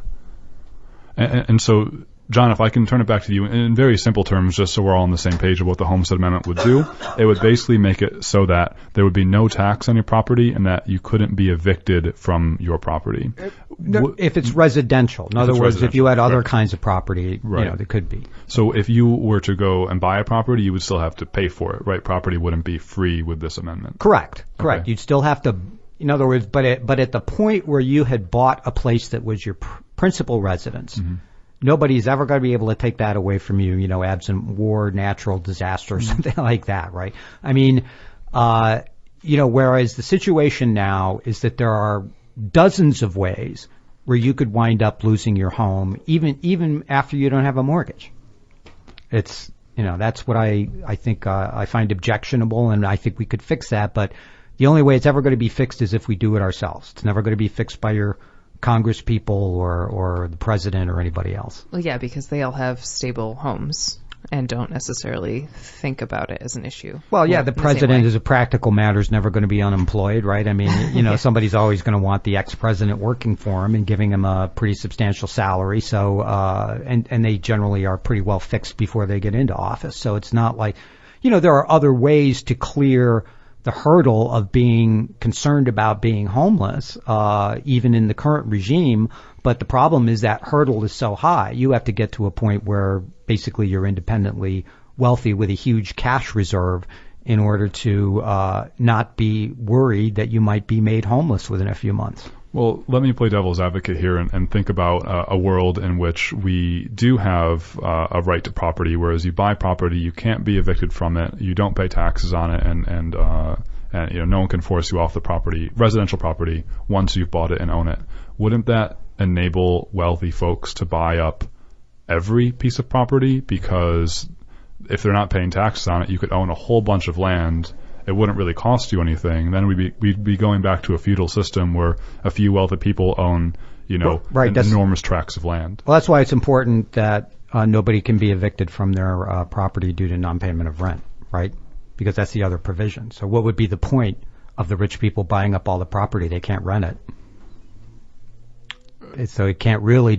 And so, John, if I can turn it back to you in very simple terms, just so we're all on the same page of what the Homestead Amendment would do, it would basically make it so that there would be no tax on your property and that you couldn't be evicted from your property. If it's residential. In other words, if you had other kinds of property, there could be. So if you were to go and buy a property, you would still have to pay for it, right? Property wouldn't be free with this amendment. Correct. Okay. You'd still have to, in other words, but at the point where you had bought a place that was your principal residence, nobody's ever going to be able to take that away from you, absent war, natural disaster, something like that, right? I mean, whereas the situation now is that there are dozens of ways where you could wind up losing your home, even after you don't have a mortgage. It's, that's what I think I find objectionable, and I think we could fix that, but the only way it's ever going to be fixed is if we do it ourselves. It's never going to be fixed by your Congress people or the president or anybody else. Well, yeah, because they all have stable homes and don't necessarily think about it as an issue. Well, yeah, the president, as a practical matter, is never going to be unemployed, right? I mean, somebody's always going to want the ex-president working for him and giving him a pretty substantial salary. So, and they generally are pretty well fixed before they get into office. So it's not like, there are other ways to clear the hurdle of being concerned about being homeless, even in the current regime. But the problem is that hurdle is so high. You have to get to a point where basically you're independently wealthy with a huge cash reserve in order to not be worried that you might be made homeless within a few months. Well, let me play devil's advocate here and think about a world in which we do have a right to property, whereas you buy property, you can't be evicted from it, you don't pay taxes on it, and no one can force you off the property, residential property, once you've bought it and own it. Wouldn't that enable wealthy folks to buy up every piece of property? Because if they're not paying taxes on it, you could own a whole bunch of land. It wouldn't really cost you anything. Then we'd be going back to a feudal system where a few wealthy people own, enormous tracts of land. Well, that's why it's important that nobody can be evicted from their property due to non-payment of rent, right? Because that's the other provision. So what would be the point of the rich people buying up all the property? They can't rent it. So it can't really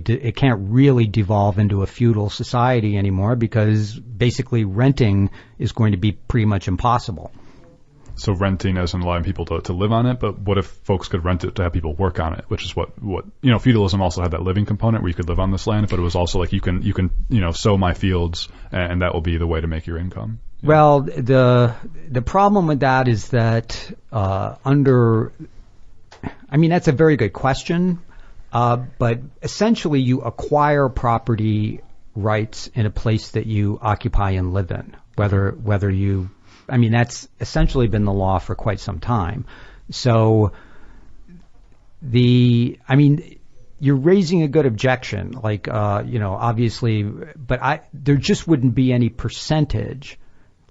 devolve into a feudal society anymore, because basically renting is going to be pretty much impossible. So renting as in allowing people to live on it, but what if folks could rent it to have people work on it, which is what feudalism also had, that living component where you could live on this land, but it was also like you can sow my fields and that will be the way to make your income. Well, the problem with that is that that's a very good question, but essentially you acquire property rights in a place that you occupy and live in, whether you. That's essentially been the law for quite some time. So you're raising a good objection, obviously, but there just wouldn't be any percentage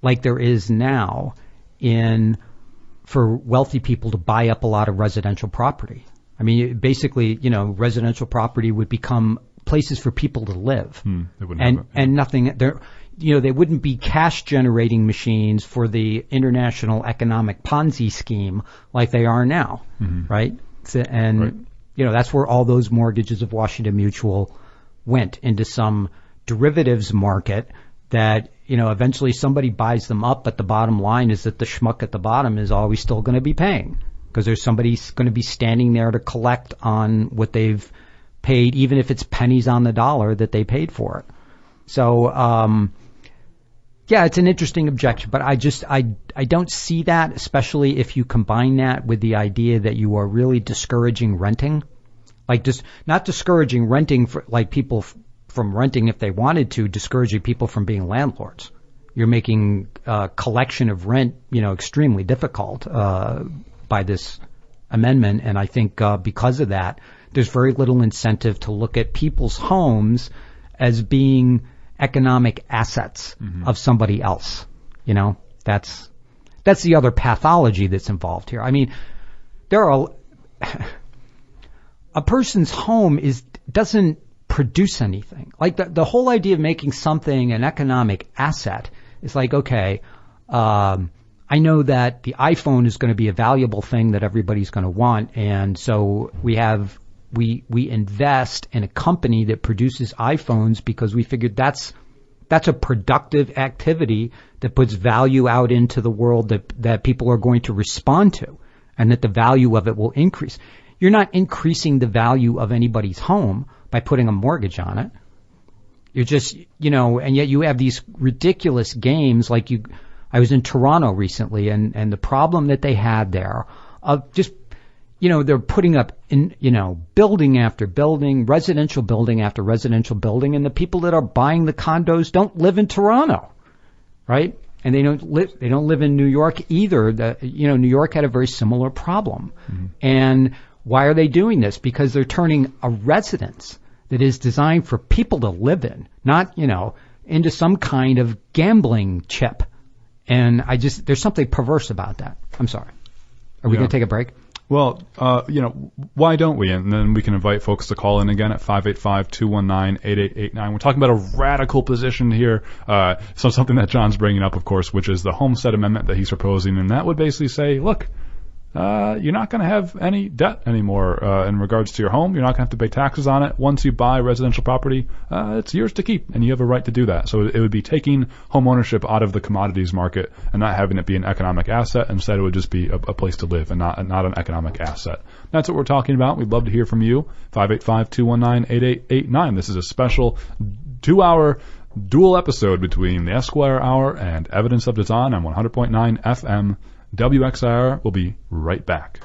like there is now for wealthy people to buy up a lot of residential property. Basically, residential property would become places for people to live, and nothing there. They wouldn't be cash generating machines for the international economic Ponzi scheme like they are now, right? That's where all those mortgages of Washington Mutual went, into some derivatives market that, eventually somebody buys them up, but the bottom line is that the schmuck at the bottom is always still going to be paying, because there's somebody going to be standing there to collect on what they've paid, even if it's pennies on the dollar that they paid for it. So, yeah, it's an interesting objection, but I don't see that, especially if you combine that with the idea that you are really discouraging renting. Just not discouraging renting for people from renting if they wanted to, discouraging people from being landlords. You're making collection of rent, extremely difficult by this amendment, and I think because of that, there's very little incentive to look at people's homes as being economic assets of somebody else. That's the other pathology that's involved here. A person's home doesn't produce anything. The whole idea of making something an economic asset is okay, I know that the iPhone is going to be a valuable thing that everybody's going to want, and so we have we invest in a company that produces iPhones because we figured that's a productive activity that puts value out into the world that people are going to respond to, and that the value of it will increase. You're not increasing the value of anybody's home by putting a mortgage on it. You're just, and yet you have these ridiculous games like I was in Toronto recently, and the problem that they had there of just, they're putting up building after building, residential building after residential building, and the people that are buying the condos don't live in Toronto, right? And they don't live in New York either. New York had a very similar problem. Mm-hmm. And why are they doing this? Because they're turning a residence that is designed for people to live in, not, into some kind of gambling chip. And there's something perverse about that. I'm sorry. Are we going to take a break? Well, why don't we? And then we can invite folks to call in again at 585-219-8889. We're talking about a radical position here. So something that John's bringing up, of course, which is the Homestead Amendment that he's proposing. And that would basically say, look, you're not going to have any debt anymore in regards to your home. You're not going to have to pay taxes on it. Once you buy residential property, it's yours to keep, and you have a right to do that. So it would be taking home ownership out of the commodities market and not having it be an economic asset. Instead, it would just be a place to live and not an economic asset. That's what we're talking about. We'd love to hear from you. 585-219-8889. This is a special 2-hour dual episode between the Esquire Hour and Evidence of Design on 100.9 FM. WXIR will be right back.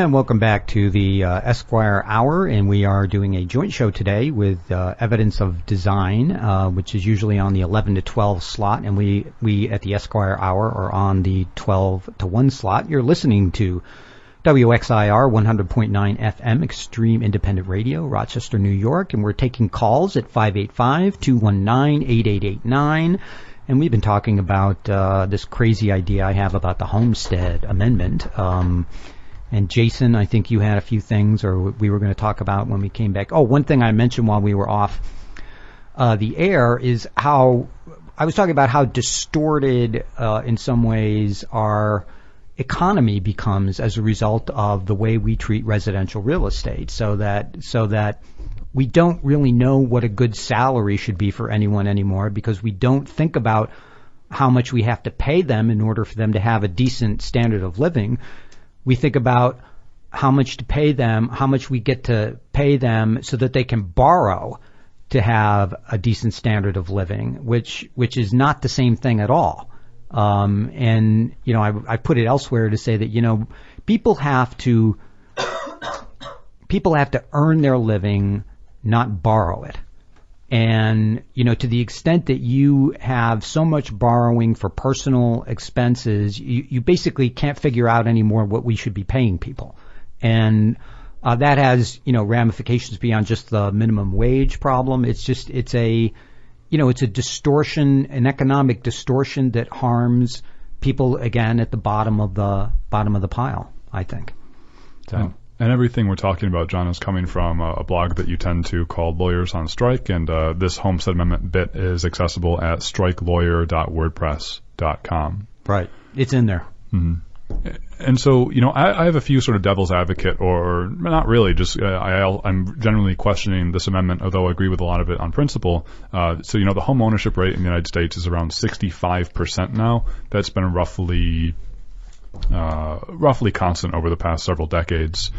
And welcome back to the Esquire Hour, and we are doing a joint show today with Evidence of Design, which is usually on the 11 to 12 slot, and we at the Esquire Hour are on the 12 to 1 slot. You're listening to WXIR 100.9 FM, Extreme Independent Radio, Rochester, New York, and we're taking calls at 585-219-8889. And we've been talking about this crazy idea I have about the Homestead Amendment. And Jason, I think you had a few things, or we were going to talk about when we came back. Oh, one thing I mentioned while we were off the air is how I was talking about how distorted, in some ways, our economy becomes as a result of the way we treat residential real estate. So that we don't really know what a good salary should be for anyone anymore, because we don't think about how much we have to pay them in order for them to have a decent standard of living. We think about how much to pay them, how much we get to pay them so that they can borrow to have a decent standard of living, which is not the same thing at all. And, you know, I put it elsewhere to say that, you know, people have to earn their living, not borrow it. And, you know, to the extent that you have so much borrowing for personal expenses, you basically can't figure out anymore what we should be paying people. And that has, you know, ramifications beyond just the minimum wage problem. It's a distortion, an economic distortion that harms people, again, at the bottom of the pile, I think. So. And everything we're talking about, John, is coming from a blog that you tend to called Lawyers on Strike, and this Homestead Amendment bit is accessible at strikelawyer.wordpress.com. Right. It's in there. Mm-hmm. And so, you know, I have a few sort of devil's advocate, or not really, just I'm generally questioning this amendment, although I agree with a lot of it on principle. So, you know, the home ownership rate in the United States is around 65% now. That's been roughly constant over the past several decades.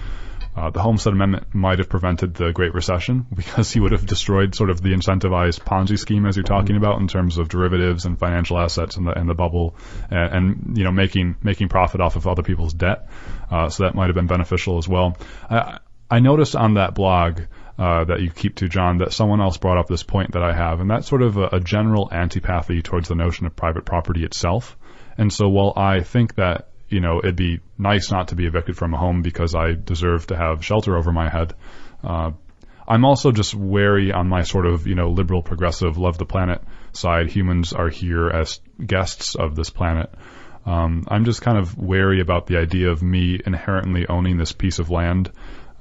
The Homestead Amendment might have prevented the Great Recession, because he would have destroyed sort of the incentivized Ponzi scheme, as you're talking about, in terms of derivatives and financial assets and the bubble, and you know, making profit off of other people's debt. So that might have been beneficial as well. I noticed on that blog that you keep to, John, that someone else brought up this point that I have, and that's sort of a general antipathy towards the notion of private property itself. And so while I think that, you know, it'd be nice not to be evicted from a home because I deserve to have shelter over my head, I'm also just wary on my sort of, you know, liberal, progressive, love the planet side. Humans are here as guests of this planet. I'm just kind of wary about the idea of me inherently owning this piece of land.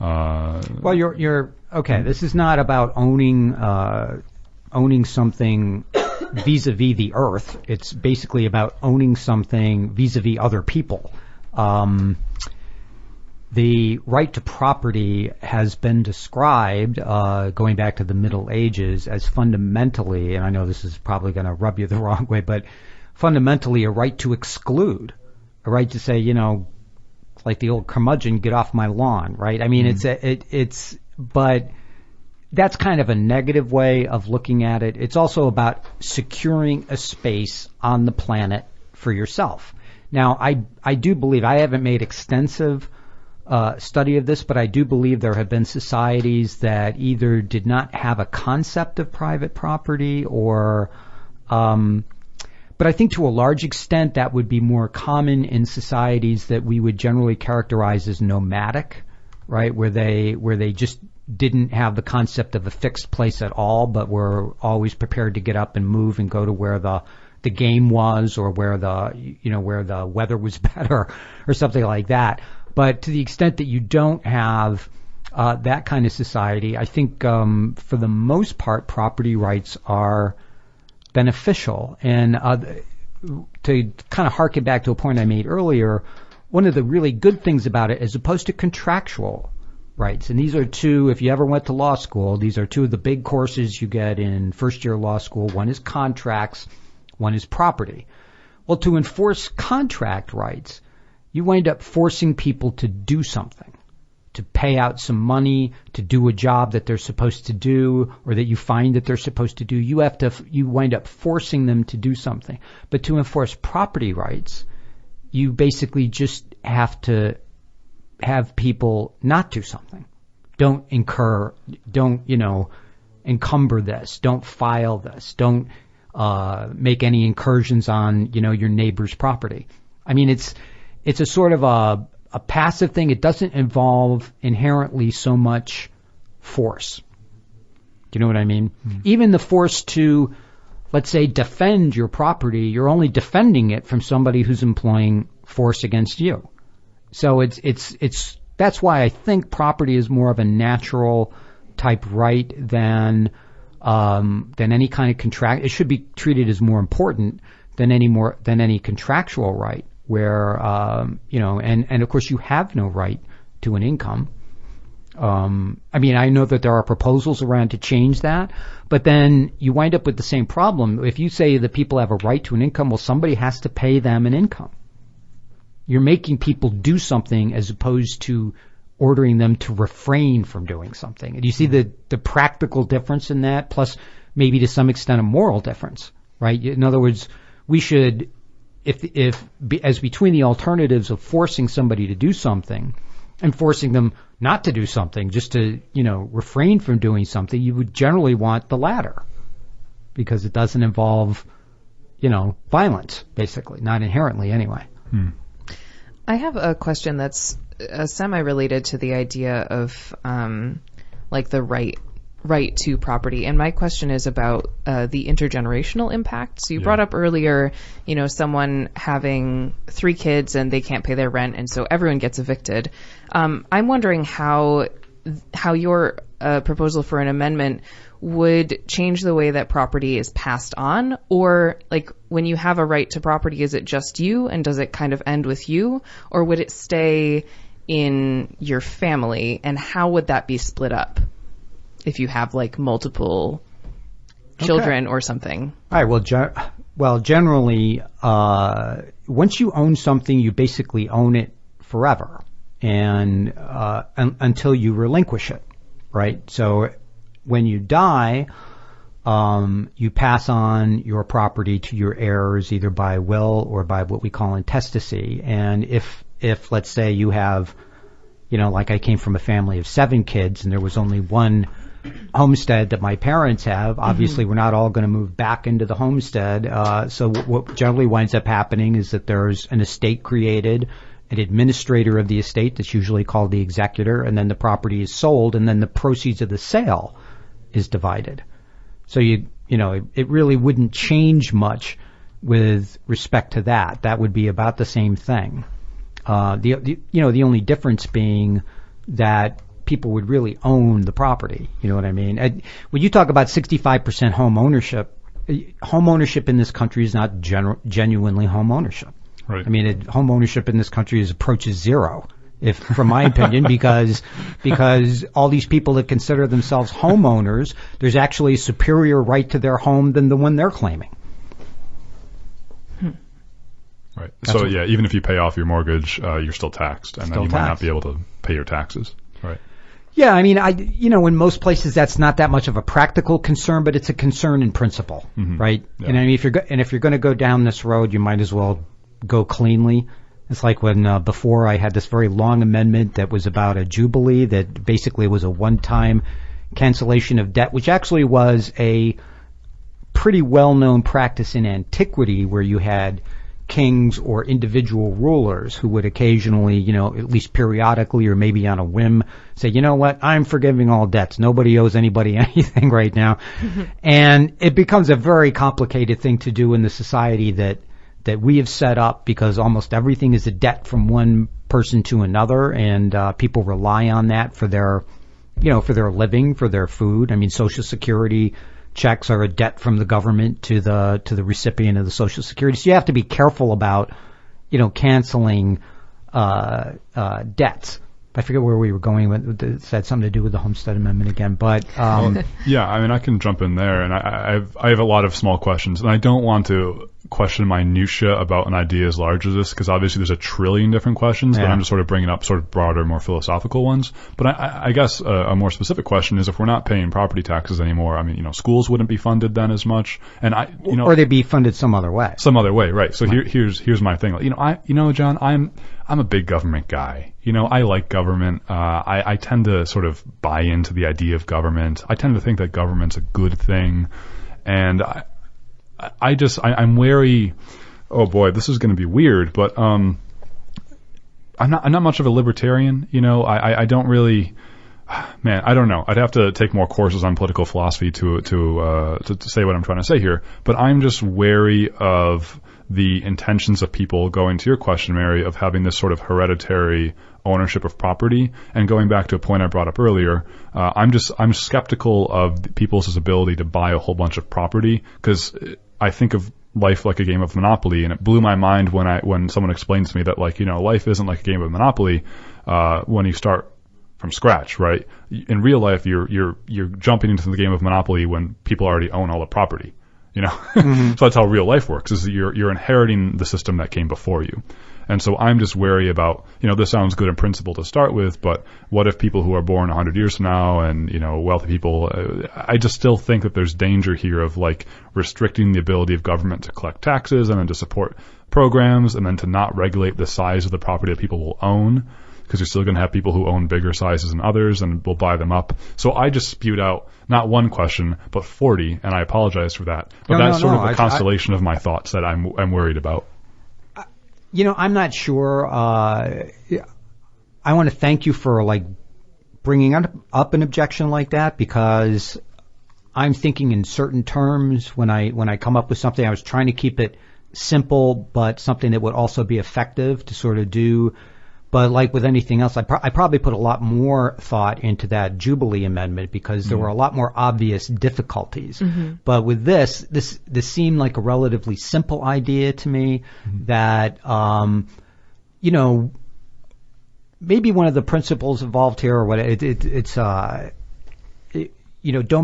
Well, you're okay. This is not about owning something vis-a-vis the earth. It's basically about owning something vis-a-vis other people. The right to property has been described, going back to the Middle Ages, as fundamentally, and I know this is probably going to rub you the wrong way, but fundamentally a right to exclude, a right to say, you know, like the old curmudgeon, get off my lawn, right? I mean, but that's kind of a negative way of looking at it. It's also about securing a space on the planet for yourself. Now, I do believe, I haven't made extensive study of this, but I do believe there have been societies that either did not have a concept of private property or, but I think to a large extent that would be more common in societies that we would generally characterize as nomadic, right? Where they just didn't have the concept of a fixed place at all, but were always prepared to get up and move and go to where the game was, or where the weather was better, or something like that. But to the extent that you don't have that kind of society, I think for the most part, property rights are beneficial. And to kind of harken back to a point I made earlier, one of the really good things about it, as opposed to contractual rights, and these are two, if you ever went to law school, these are two of the big courses you get in first-year law school. One is contracts, one is property. Well, to enforce contract rights, you wind up forcing people to do something, to pay out some money, to do a job that they're supposed to do, or that you find that they're supposed to do. You wind up forcing them to do something. But to enforce property rights, you basically just have to have people not do something. Don't encumber this. Don't file this. Don't make any incursions on, your neighbor's property. I mean, it's a sort of a passive thing. It doesn't involve inherently so much force. Do you know what I mean? Mm-hmm. Even the force to, let's say, defend your property, you're only defending it from somebody who's employing force against you. So it's that's why I think property is more of a natural type right than any kind of contract. It should be treated as more important than any contractual right, where and of course you have no right to an income. I mean, I know that there are proposals around to change that, but then you wind up with the same problem. If you say that people have a right to an income, well, somebody has to pay them an income. You're making people do something as opposed to ordering them to refrain from doing something. Do you see the practical difference in that, plus maybe to some extent a moral difference, right? In other words, we should, as between the alternatives of forcing somebody to do something and forcing them not to do something, just to, refrain from doing something, you would generally want the latter because it doesn't involve, violence, basically, not inherently anyway. I have a question that's semi-related to the idea of the right to property, and my question is about the intergenerational impact. So you brought up earlier, someone having 3 kids and they can't pay their rent, and so everyone gets evicted. I'm wondering how your proposal for an amendment would change the way that property is passed on, or when you have a right to property, is it just you, and does it kind of end with you, or would it stay in your family, and how would that be split up if you have multiple children or something? All right. Well, generally, once you own something, you basically own it forever, and until you relinquish it, right? So when you die, you pass on your property to your heirs either by will or by what we call intestacy. And if let's say you have, like I came from a family of 7 kids and there was only one homestead that my parents have, obviously we're not all going to move back into the homestead. So what generally winds up happening is that there's an estate created, an administrator of the estate that's usually called the executor, and then the property is sold, and then the proceeds of the sale is divided. So it really wouldn't change much with respect to that. That would be about the same thing. The only difference being that people would really own the property. You know what I mean? When you talk about 65% home ownership in this country is not genuinely home ownership. Right. I mean, home ownership in this country approaches zero, from my opinion, because all these people that consider themselves homeowners, there's actually a superior right to their home than the one they're claiming. Right. So even if you pay off your mortgage, you're still taxed, and then you might not be able to pay your taxes. Right. Yeah, I mean, in most places that's not that much of a practical concern, but it's a concern in principle, right? Yeah. And I mean, if you're going to go down this road, you might as well go cleanly. It's like when before I had this very long amendment that was about a jubilee that basically was a one-time cancellation of debt, which actually was a pretty well-known practice in antiquity where you had kings or individual rulers who would occasionally, at least periodically or maybe on a whim, say, you know what, I'm forgiving all debts. Nobody owes anybody anything right now. And it becomes a very complicated thing to do in the society that we have set up, because almost everything is a debt from one person to another, and people rely on that for their living, for their food. I mean, Social Security checks are a debt from the government to the recipient of the Social Security. So you have to be careful about, canceling debts. I forget where we were going with it. Had something to do with the Homestead Amendment again, but yeah, I mean, I can jump in there, and I have a lot of small questions, and I don't want to question minutia about an idea as large as this, because obviously there's a trillion different questions, but I'm just sort of bringing up sort of broader, more philosophical ones. But I guess a more specific question is, if we're not paying property taxes anymore, I mean, schools wouldn't be funded then as much, and or they'd be funded some other way. Some other way, right? So here's my thing. John, I'm a big government guy. I like government. I tend to sort of buy into the idea of government. I tend to think that government's a good thing, and I'm wary. Oh boy, this is going to be weird, but I'm not much of a libertarian. I don't really. Man, I don't know. I'd have to take more courses on political philosophy to say what I'm trying to say here. But I'm just wary of the intentions of people, going to your question, Mary, of having this sort of hereditary ownership of property. And going back to a point I brought up earlier, I'm skeptical of people's ability to buy a whole bunch of property, because I think of life like a game of Monopoly, and it blew my mind when someone explained to me that life isn't like a game of Monopoly when you start from scratch, right? In real life, you're jumping into the game of Monopoly when people already own all the property. So that's how real life works, is that you're inheriting the system that came before you. And so I'm just wary about, this sounds good in principle to start with, but what if people who are born 100 years from now and, wealthy people, I just still think that there's danger here of restricting the ability of government to collect taxes and then to support programs and then to not regulate the size of the property that people will own, because you're still going to have people who own bigger sizes than others and will buy them up. So I just spewed out not one question, but 40, and I apologize for that. But that's sort of a constellation of my thoughts that I'm worried about. I'm not sure. I want to thank you for bringing up an objection like that, because I'm thinking in certain terms when I come up with something. I was trying to keep it simple, but something that would also be effective to sort of do. But like with anything else, I probably put a lot more thought into that Jubilee Amendment, because there were a lot more obvious difficulties. But with this seemed like a relatively simple idea to me, that, maybe one of the principles involved here, or what it's don't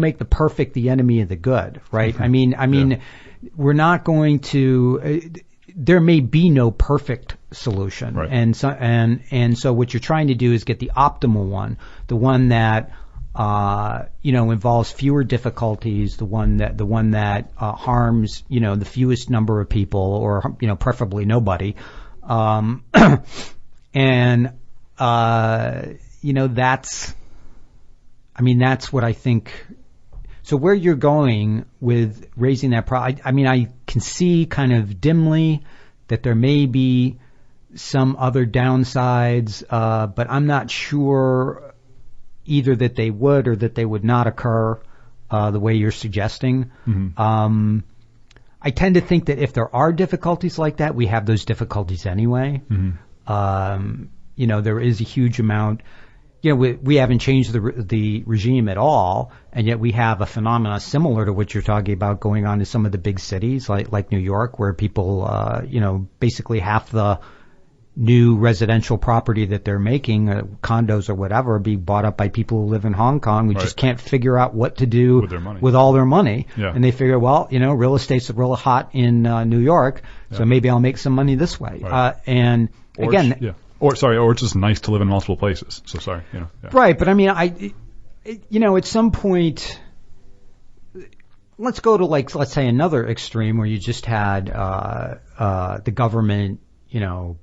make the perfect the enemy of the good, right? I mean, we're not going to. There may be no perfect solution, right. And so what you're trying to do is get the optimal one, the one that involves fewer difficulties, the one that harms the fewest number of people, or preferably nobody, and that's what I think. So where you're going with raising that I can see kind of dimly that there may be some other downsides, but I'm not sure either that they would or that they would not occur the way you're suggesting. I tend to think that if there are difficulties like that, we have those difficulties anyway. There is a huge amount. We haven't changed the regime at all, and yet we have a phenomena similar to what you're talking about going on in some of the big cities, like New York, where people, basically half the new residential property that they're making, condos or whatever, be bought up by people who live in Hong Kong who just can't figure out what to do with all their money. Yeah. And they figure, real estate's real hot in New York, so maybe I'll make some money this way. Right. Or it's just nice to live in multiple places. So sorry, Right, but I mean, at some point, let's go to let's say another extreme where you just had the government,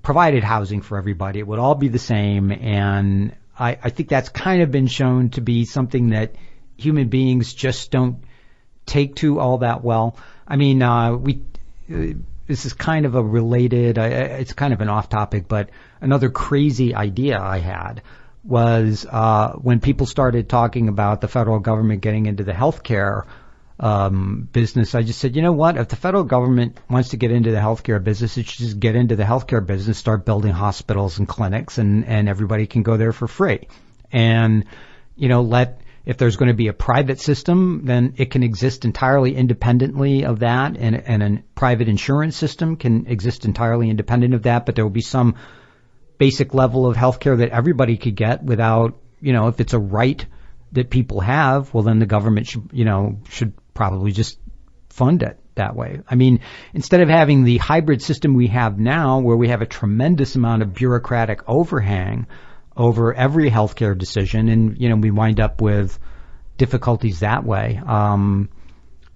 provided housing for everybody. It would all be the same, and I think that's kind of been shown to be something that human beings just don't take to all that well. I mean, this is kind of a related, it's kind of an off topic, but another crazy idea I had was when people started talking about the federal government getting into the healthcare business, I just said, you know what? If the federal government wants to get into the healthcare business, it should just get into the healthcare business, start building hospitals and clinics, and everybody can go there for free. And, if there's going to be a private system, then it can exist entirely independently of that, and a private insurance system can exist entirely independent of that, but there will be some basic level of healthcare that everybody could get without, if it's a right that people have, well, then the government should probably just fund it. that way. I mean, instead of having the hybrid system we have now, where we have a tremendous amount of bureaucratic overhang over every healthcare decision, and we wind up with difficulties that way.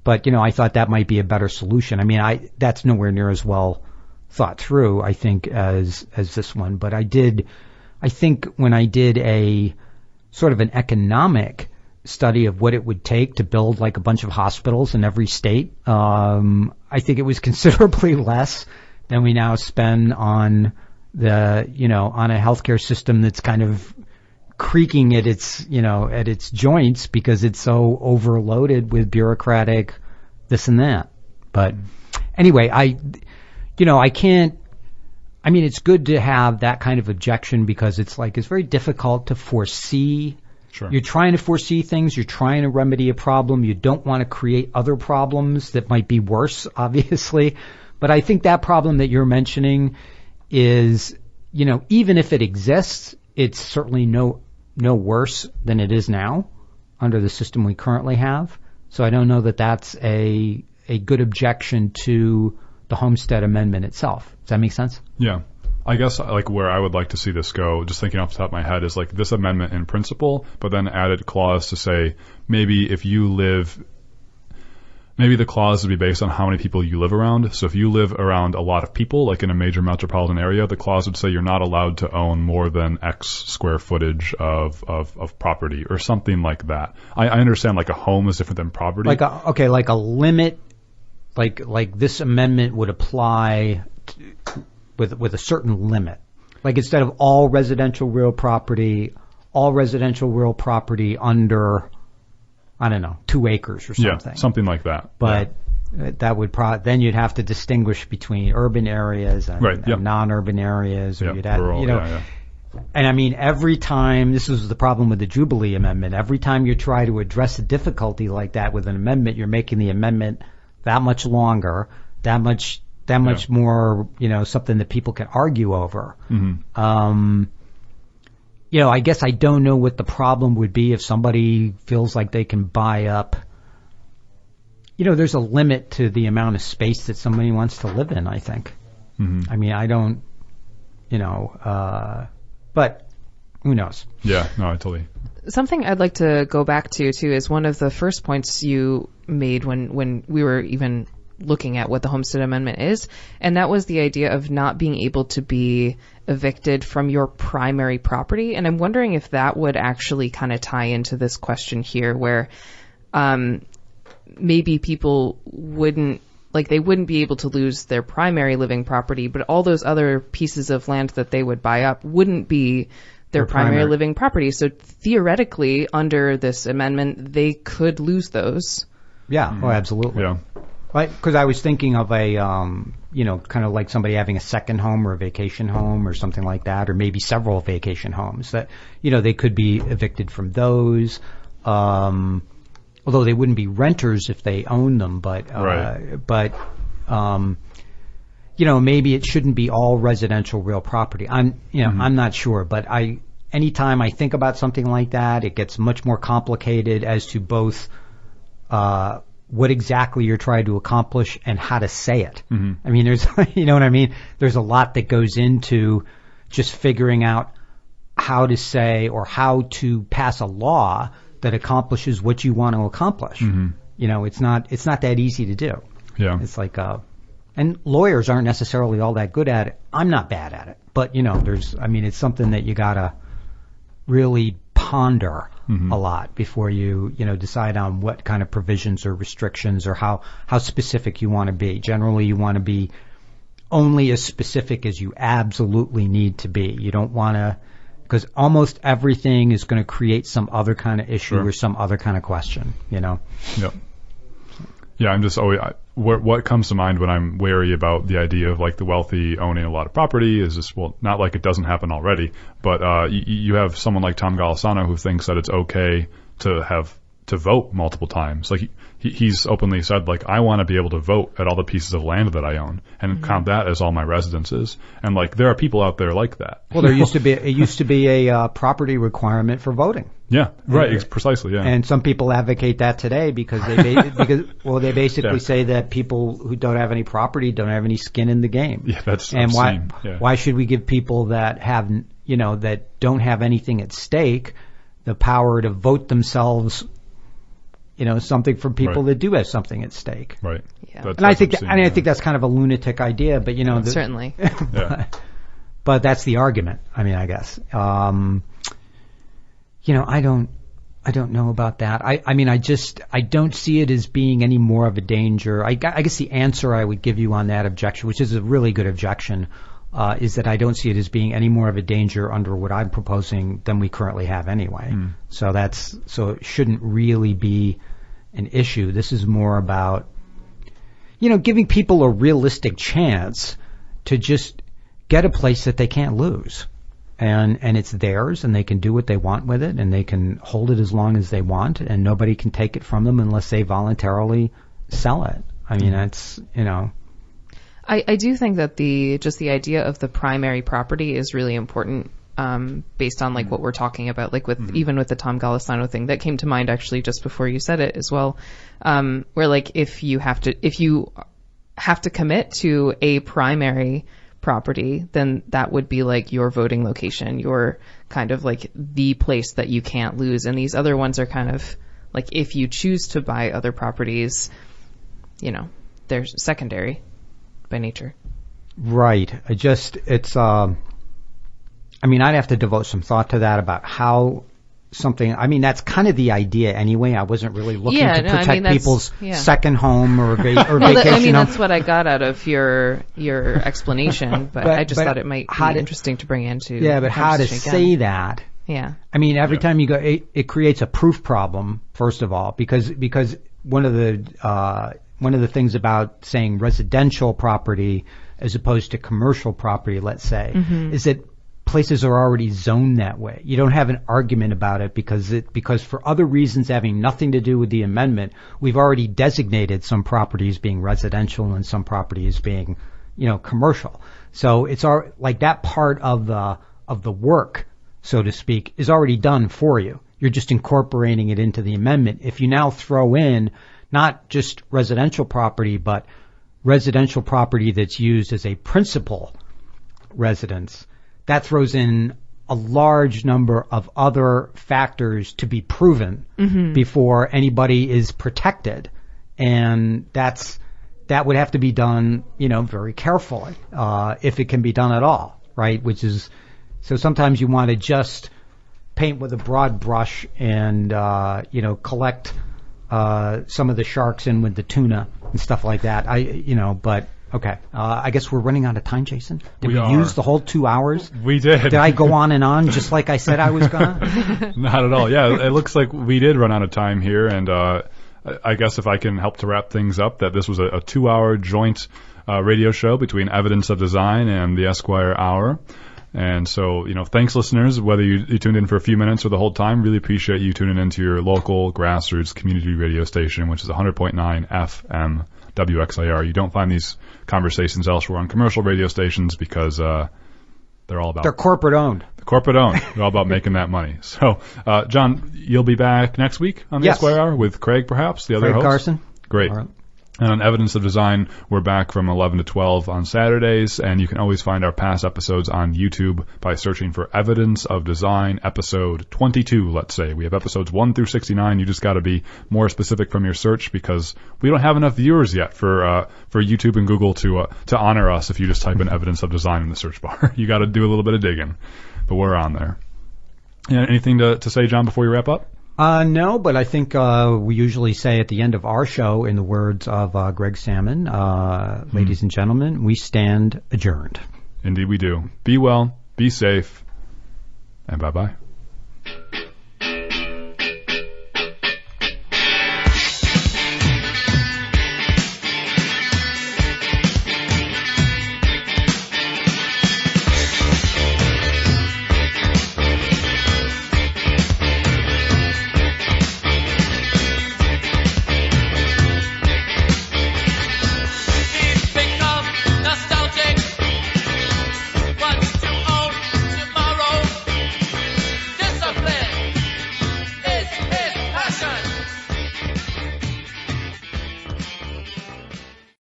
But I thought that might be a better solution. I mean, that's nowhere near as well thought through, I think, as this one. But I think when I did a sort of an economic study of what it would take to build like a bunch of hospitals in every state, I think it was considerably less than we now spend on on a healthcare system that's kind of creaking at its joints because it's so overloaded with bureaucratic this and that. But anyway, I can't. I mean, it's good to have that kind of objection because it's very difficult to foresee. Sure. You're trying to foresee things. You're trying to remedy a problem. You don't want to create other problems that might be worse, obviously. But I think that problem that you're mentioning is, even if it exists, it's certainly no worse than it is now under the system we currently have. So I don't know that that's a good objection to the Homestead Amendment itself. Does that make sense? Yeah. I guess where I would like to see this go, just thinking off the top of my head, is this amendment in principle, but then added a clause to say maybe the clause would be based on how many people you live around. So if you live around a lot of people, like in a major metropolitan area, the clause would say you're not allowed to own more than X square footage of property or something like that. I understand a home is different than property. Like a limit, like this amendment would apply with a certain limit. Like instead of all residential real property under, I don't know, 2 acres or something. Yeah, something like that. But that would then you'd have to distinguish between urban areas and non-urban areas, or you'd have, rural, And I mean, every time, this was the problem with the Jubilee Amendment, every time you try to address a difficulty like that with an amendment, you're making the amendment that much longer, that much more, something that people can argue over. Mm-hmm. I guess I don't know what the problem would be if somebody feels like they can buy up. There's a limit to the amount of space that somebody wants to live in, I think. Mm-hmm. I mean, I don't, but who knows? Yeah, no, I totally. Something I'd like to go back to, too, is one of the first points you made when we were even looking at what the Homestead Amendment is, and that was the idea of not being able to be evicted from your primary property. And I'm wondering if that would actually kind of tie into this question here, where maybe people wouldn't be able to lose their primary living property, but all those other pieces of land that they would buy up wouldn't be their primary living property. So theoretically, under this amendment, they could lose those. Yeah, oh, absolutely. Yeah. Because I was thinking of a, kind of like somebody having a second home or a vacation home or something like that, or maybe several vacation homes that, they could be evicted from those. Although they wouldn't be renters if they own them, but maybe it shouldn't be all residential real property. I'm not sure, but anytime I think about something like that, it gets much more complicated as to both, what exactly you're trying to accomplish and how to say it. Mm-hmm. I mean, there's, what I mean? There's a lot that goes into just figuring out how to say or how to pass a law that accomplishes what you want to accomplish. Mm-hmm. It's not that easy to do. Yeah. It's and lawyers aren't necessarily all that good at it. I'm not bad at it, but it's something that you gotta really ponder a lot before you decide on what kind of provisions or restrictions or how specific you want to be. Generally, you want to be only as specific as you absolutely need to be. You don't want to, because almost everything is going to create some other kind of issue or some other kind of question. Yep. Yeah, I'm just always. What comes to mind when I'm wary about the idea of the wealthy owning a lot of property is just, not like it doesn't happen already, but you have someone like Tom Golisano who thinks that it's okay to vote multiple times. He's openly said, I want to be able to vote at all the pieces of land that I own and count that as all my residences. And there are people out there like that. Well, it used to be a property requirement for voting. Yeah, right, precisely, yeah. And some people advocate that today because they basically say that people who don't have any property don't have any skin in the game. Yeah, that's and obscene. Why should we give people that have, that don't have anything at stake the power to vote themselves, something from people that do have something at stake? Right. Yeah. And I think that's kind of a lunatic idea, but certainly. But that's the argument. I mean, I guess. I don't know about that. I don't see it as being any more of a danger. I guess the answer I would give you on that objection, which is a really good objection, is that I don't see it as being any more of a danger under what I'm proposing than we currently have anyway. So it shouldn't really be an issue. This is more about, giving people a realistic chance to just get a place that they can't lose. And it's theirs, and they can do what they want with it, and they can hold it as long as they want, and nobody can take it from them unless they voluntarily sell it. I mean, that's, I do think that the idea of the primary property is really important, based on like what we're talking about, like even with the Tom Golisano thing that came to mind actually just before you said it as well, where like if you have to commit to a primary property, then that would be like your voting location, your kind of like the place that you can't lose. And these other ones are kind of like, if you choose to buy other properties, they're secondary by nature. Right. I'd have to devote some thought to that about how that's kind of the idea anyway. I wasn't really looking to protect people's second home or vacation home. That's what I got out of your explanation, but I just thought it might be interesting to bring into. Yeah, but how to say that? Yeah. Every time you go, it creates a proof problem, first of all, because one of the things about saying residential property as opposed to commercial property, let's say, is that places are already zoned that way. You don't have an argument about it because for other reasons having nothing to do with the amendment, we've already designated some properties being residential and some properties being, commercial. So it's like that part of the work, so to speak, is already done for you. You're just incorporating it into the amendment. If you now throw in not just residential property, but residential property that's used as a principal residence, that throws in a large number of other factors to be proven before anybody is protected. And that would have to be done, very carefully, if it can be done at all, right? So sometimes you want to just paint with a broad brush and, collect some of the sharks in with the tuna and stuff like that. But okay. I guess we're running out of time, Jason. Did we use the whole 2 hours? We did. Did I go on and on just like I said I was going to? Not at all. Yeah, it looks like we did run out of time here. And I guess if I can help to wrap things up, that this was a 2-hour joint radio show between Evidence of Design and the Esquire Hour. And so, thanks, listeners, whether you tuned in for a few minutes or the whole time. Really appreciate you tuning into your local grassroots community radio station, which is 100.9 FM. WXIR. You don't find these conversations elsewhere on commercial radio stations because they're all about... They're corporate owned. Corporate owned. They're all about making that money. So, John, you'll be back next week on the Esquire Hour with Craig, perhaps, the other host? Carson. Great. All right. And on Evidence of Design, we're back from 11 to 12 on Saturdays, and you can always find our past episodes on YouTube by searching for Evidence of Design episode 22, let's say. We have episodes 1 through 69. You just got to be more specific from your search because we don't have enough viewers yet for YouTube and Google to honor us if you just type in Evidence of Design in the search bar. You got to do a little bit of digging, but we're on there. Yeah, anything to say, John, before you wrap up? No, but I think we usually say at the end of our show, in the words of Greg Salmon, ladies and gentlemen, we stand adjourned. Indeed we do. Be well, be safe, and bye-bye.